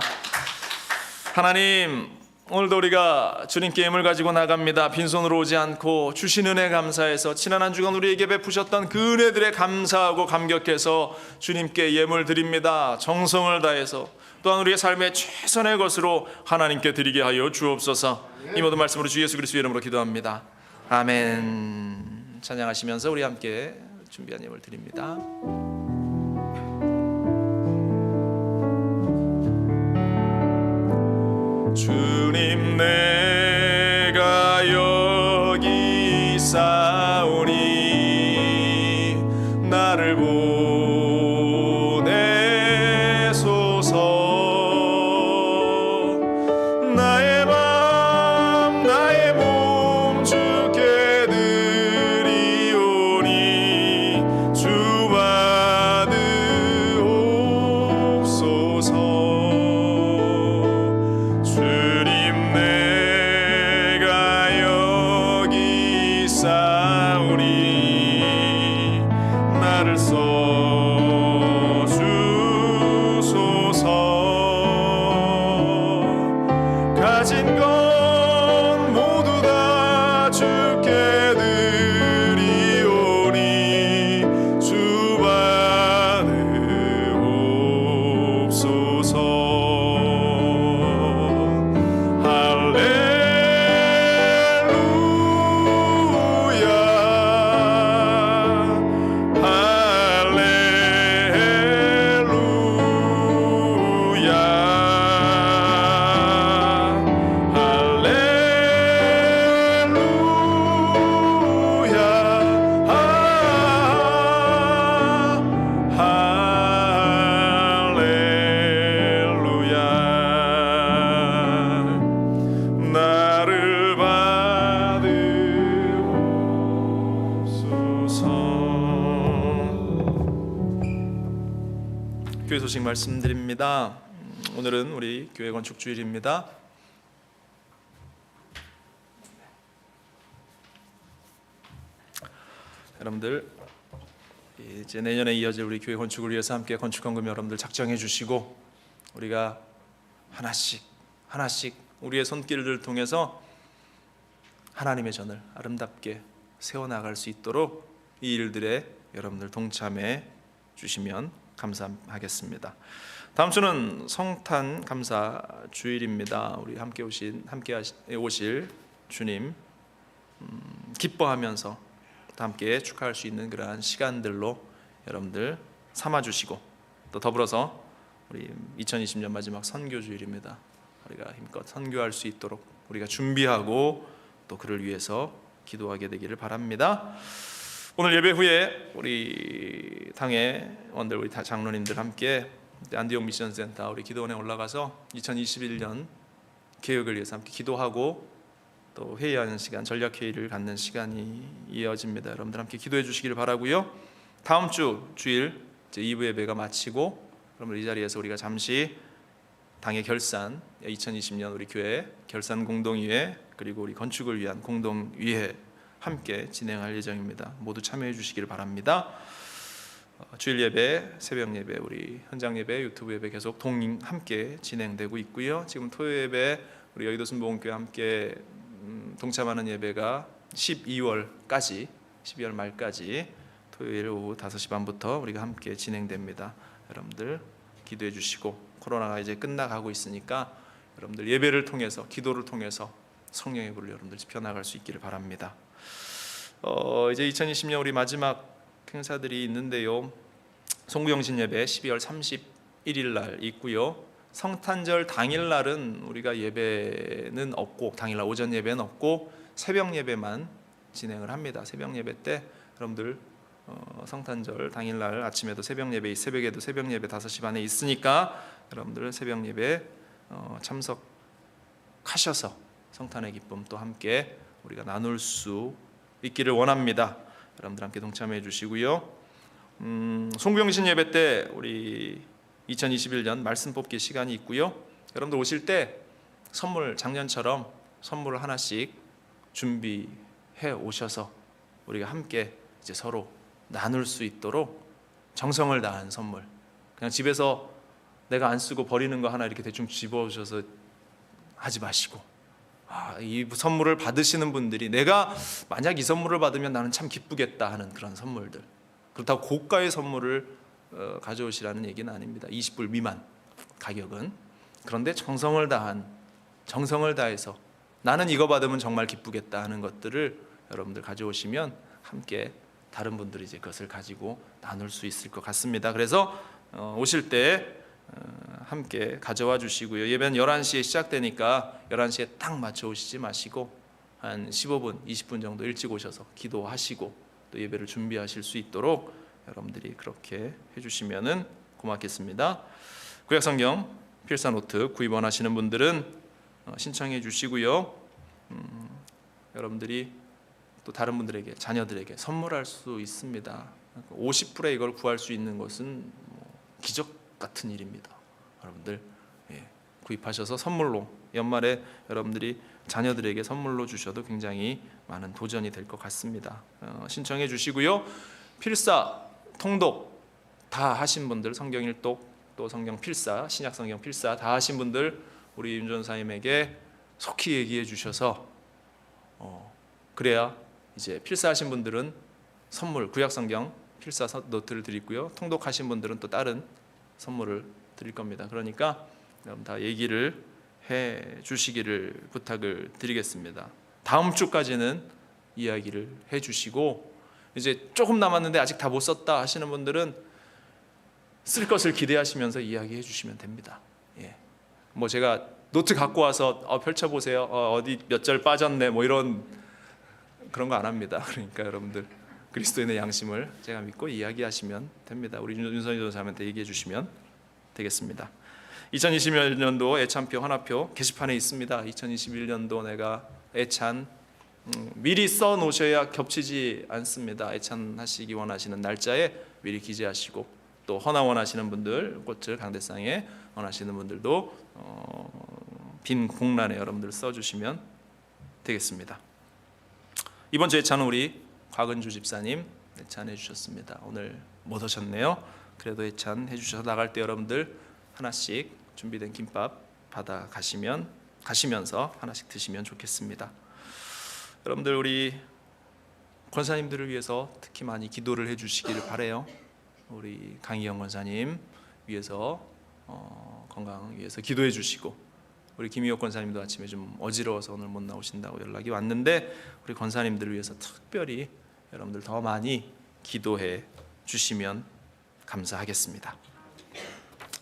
하나님, 오늘도 우리가 주님께 예물 가지고 나갑니다. 빈손으로 오지 않고 주신 은혜 감사해서 지난 한 주간 우리에게 베푸셨던 그 은혜들에 감사하고 감격해서 주님께 예물 드립니다. 정성을 다해서 또한 우리의 삶의 최선의 것으로 하나님께 드리게 하여 주옵소서. 이 모든 말씀으로 주 예수 그리스도의 이름으로 기도합니다. 아멘. 찬양하시면서 우리 함께 준비한 예물 드립니다. 주님, 내가 여기 있사오니 나를 보내소서. 나의 맘 나의 몸 주께 드리오니 주 받으옵소서. 주님, 내 교회 소식 말씀드립니다. 오늘은 우리 교회 건축 주일입니다. 여러분들 이제 내년에 이어질 우리 교회 건축을 위해서 함께 건축헌금 여러분들 작정해 주시고 우리가 하나씩 우리의 손길을 통해서 하나님의 전을 아름답게 세워나갈 수 있도록 이 일들에 여러분들 동참해 주시면 감사하겠습니다. 다음 주는 성탄 감사 주일입니다. 우리 함께 오실 주님 기뻐하면서 함께 축하할 수 있는 그러한 시간들로 여러분들 삼아 주시고 또 더불어서 우리 2020년 마지막 선교 주일입니다. 우리가 힘껏 선교할 수 있도록 우리가 준비하고 또 그를 위해서 기도하게 되기를 바랍니다. 오늘 예배 후에 우리 당의 원들 우리 장로님들 함께 안디옥 미션센터 우리 기도원에 올라가서 2021년 개혁을 위해서 함께 기도하고 또 회의하는 시간, 전략 회의를 갖는 시간이 이어집니다. 여러분들 함께 기도해 주시기를 바라고요. 다음 주 주일 이제 2부 예배가 마치고 그러면 이 자리에서 우리가 잠시 당의 결산, 2020년 우리 교회 결산 공동위회 그리고 우리 건축을 위한 공동위회 함께 진행할 예정입니다. 모두 참여해 주시기를 바랍니다. 주일 예배, 새벽 예배, 우리 현장 예배, 유튜브 예배 계속 함께 진행되고 있고요. 지금 토요 예배 우리 여의도 순복음교회 함께 동참하는 예배가 12월 말까지 토요일 오후 5시 반부터 우리가 함께 진행됩니다. 여러분들 기도해 주시고 코로나가 이제 끝나가고 있으니까 여러분들 예배를 통해서 기도를 통해서 성령의 불을 여러분들 지펴나갈 수 있기를 바랍니다. 이제 2020년 우리 마지막 행사들이 있는데요. 송구영신 예배 12월 31일 날 있고요. 성탄절 당일날은 우리가 예배는 없고 당일날 오전 예배는 없고 새벽 예배만 진행을 합니다. 새벽 예배 때 여러분들 성탄절 당일날 아침에도 새벽에도 새벽 예배 5시 반에 있으니까 여러분들 새벽 예배 참석하셔서 성탄의 기쁨 또 함께 우리가 나눌 수 있기를 원합니다. 여러분들 함께 동참해 주시고요. 송구영신 예배 때 우리 2021년 말씀 뽑기 시간이 있고요. 여러분들 오실 때 선물 작년처럼 선물을 하나씩 준비해 오셔서 우리가 함께 이제 서로 나눌 수 있도록 정성을 다한 선물. 그냥 집에서 내가 안 쓰고 버리는 거 하나 이렇게 대충 집어오셔서 하지 마시고 이 선물을 받으시는 분들이 내가 만약 이 선물을 받으면 나는 참 기쁘겠다 하는 그런 선물들. 그렇다고 고가의 선물을 가져오시라는 얘기는 아닙니다. 20불 미만 가격은. 그런데 정성을 다해서 나는 이거 받으면 정말 기쁘겠다 하는 것들을 여러분들 가져오시면 함께 다른 분들이 이제 그것을 가지고 나눌 수 있을 것 같습니다. 그래서 오실 때 함께 가져와 주시고요. 예배는 11시에 시작되니까 11시에 딱 맞춰 오시지 마시고 한 15분, 20분 정도 일찍 오셔서 기도하시고 또 예배를 준비하실 수 있도록 여러분들이 그렇게 해주시면은 고맙겠습니다. 구약성경 필사노트 구입 원하시는 분들은 신청해 주시고요. 여러분들이 또 다른 분들에게 자녀들에게 선물할 수 있습니다. 50불에 이걸 구할 수 있는 것은 기적 같은 일입니다. 여러분들 구입하셔서 선물로 연말에 여러분들이 자녀들에게 선물로 주셔도 굉장히 많은 도전이 될 것 같습니다. 신청해 주시고요. 필사, 통독 다 하신 분들, 성경 일독 또 성경 필사, 신약 성경 필사 다 하신 분들 우리 윤 전사님에게 속히 얘기해 주셔서 그래야 이제 필사하신 분들은 선물 구약 성경 필사 노트를 드리고요. 통독하신 분들은 또 다른 선물을 드릴 겁니다. 그러니까 여러분 다 얘기를 해 주시기를 부탁을 드리겠습니다. 다음 주까지는 이야기를 해 주시고 이제 조금 남았는데 아직 다 못 썼다 하시는 분들은 쓸 것을 기대하시면서 이야기해 주시면 됩니다. 뭐 제가 노트 갖고 와서 펼쳐 보세요. 어디 몇 절 빠졌네. 뭐 이런 그런 거 안 합니다. 그러니까 여러분들 그리스도인의 양심을 제가 믿고 이야기하시면 됩니다. 우리 윤선희 전사님한테 얘기해 주시면 되겠습니다. 2021년도 애찬표 하나표 게시판에 있습니다. 2021년도 내가 애찬 미리 써 놓으셔야 겹치지 않습니다. 애찬하시기 원하시는 날짜에 미리 기재하시고 또 헌화 원하시는 분들, 꽃을 강대상에 원하시는 분들도 빈 공란에 여러분들 써주시면 되겠습니다. 이번 주 예찬은 우리 곽은주 집사님 예찬해 주셨습니다. 오늘 못 오셨네요. 그래도 예찬해 주셔서 나갈 때 여러분들 하나씩 준비된 김밥 받아 가시면서 하나씩 드시면 좋겠습니다. 여러분들 우리 권사님들을 위해서 특히 많이 기도를 해주시기를 바래요. 우리 강희영 권사님 위해서 건강 위해서 기도해 주시고, 우리 김희옥 권사님도 아침에 좀 어지러워서 오늘 못 나오신다고 연락이 왔는데 우리 권사님들을 위해서 특별히 여러분들 더 많이 기도해 주시면 감사하겠습니다.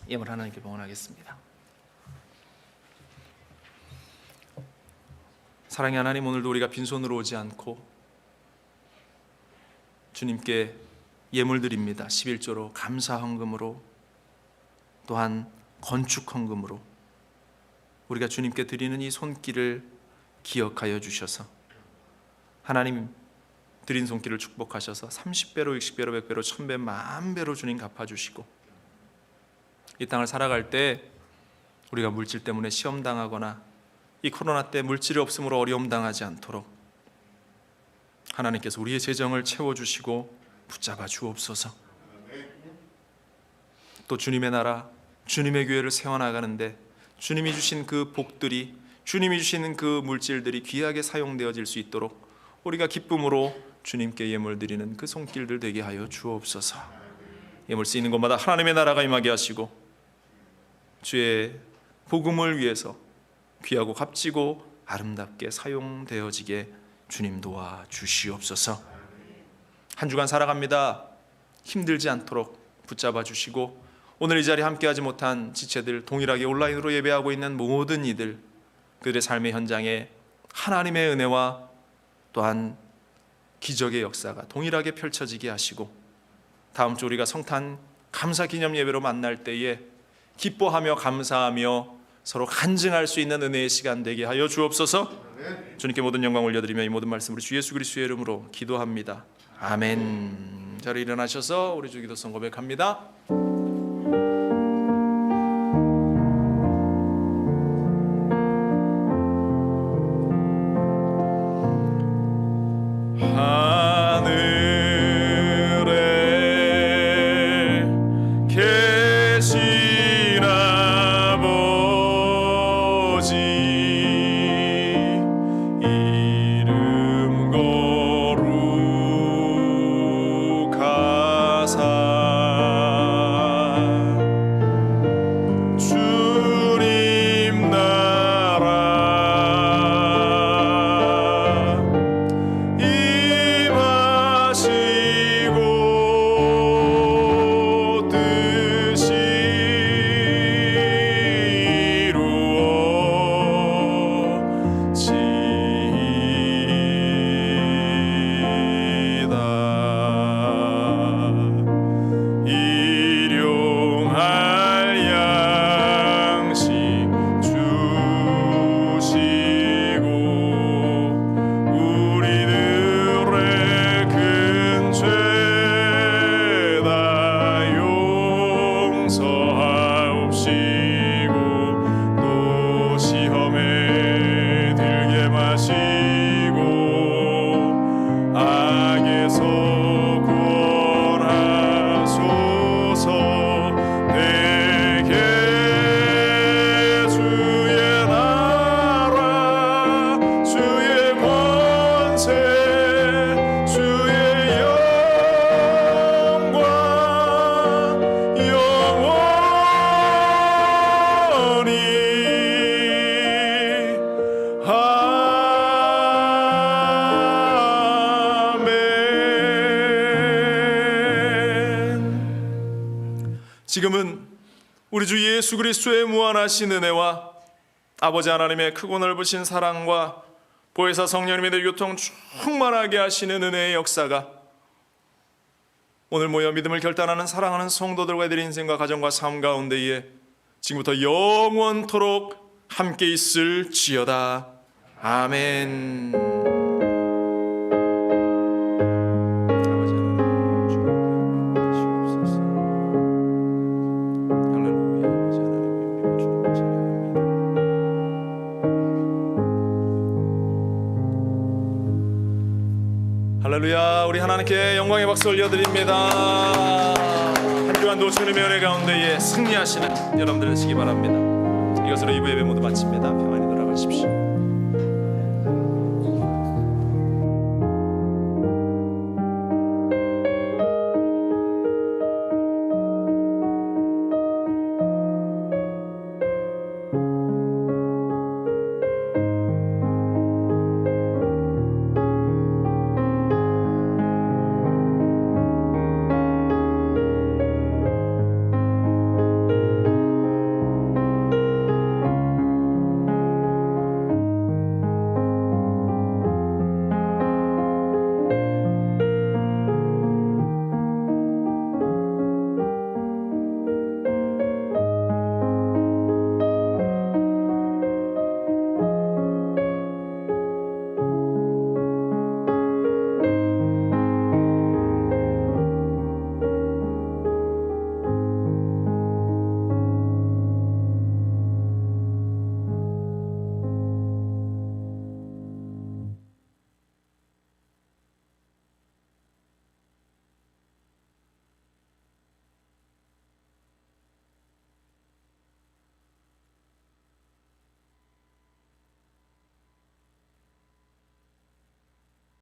예물 하나님께 봉헌하겠습니다. 사랑의 하나님, 오늘도 우리가 빈손으로 오지 않고 주님께 예물 드립니다. 11조로 감사 헌금으로, 또한 건축 헌금으로 우리가 주님께 드리는 이 손길을 기억하여 주셔서 하나님 드린 손길을 축복하셔서 30배로 60배로 100배로 1000배 만배로 주님 갚아주시고, 이 땅을 살아갈 때 우리가 물질 때문에 시험 당하거나 이 코로나 때 물질이 없으므로 어려움 당하지 않도록 하나님께서 우리의 재정을 채워주시고 붙잡아 주옵소서. 또 주님의 나라, 주님의 교회를 세워나가는데 주님이 주신 그 복들이, 주님이 주시는 그 물질들이 귀하게 사용되어질 수 있도록 우리가 기쁨으로 주님께 예물 드리는 그 손길들 되게 하여 주옵소서. 예물 쓰이는 곳마다 하나님의 나라가 임하게 하시고 주의 복음을 위해서 귀하고 값지고 아름답게 사용되어지게 주님 도와 주시옵소서. 한 주간 살아갑니다. 힘들지 않도록 붙잡아 주시고, 오늘 이 자리에 함께하지 못한 지체들, 동일하게 온라인으로 예배하고 있는 모든 이들, 그들의 삶의 현장에 하나님의 은혜와 또한 기적의 역사가 동일하게 펼쳐지게 하시고, 다음 주 우리가 성탄 감사 기념 예배로 만날 때에 기뻐하며 감사하며 서로 간증할 수 있는 은혜의 시간 되게 하여 주옵소서. 주님께 모든 영광 올려드리며 이 모든 말씀 우리 주 예수 그리스도의 이름으로 기도합니다. 아멘. 자리에 일어나셔서 우리 주 기도성 고백합니다. 하늘에 계신 아버지, 이름 거룩하사 주님 나라 임하시고 뜻이 이루어지이다. 일용할 양식 주시고 우리들의 큰 죄 다 용서하옵시고 또 시험에 들게 마시고 악에서 구원하소서. 내게 주의 나라, 주의 권세, 주의 영광 영원히 아멘. 지금은 우리 주 예수 그리스도의 무한하신 은혜와 아버지 하나님의 크고 넓으신 사랑과 보혜사 성령님의 늘 교통 충만하게 하시는 은혜의 역사가 오늘 모여 믿음을 결단하는 사랑하는 성도들과 그들의 인생과 가정과 삶 가운데에 지금부터 영원토록 함께 있을지어다. 아멘. 아버지 하나님, 주님 받으시옵소서. 할렐루야. 우리 하나님께 영광의 박수 올려드립니다. 한 주간도 주님의 은혜 가운데에 승리하시는 여러분들 되시기 바랍니다. 이것으로 2부 예배 모두 마칩니다. 평안히 돌아가십시오.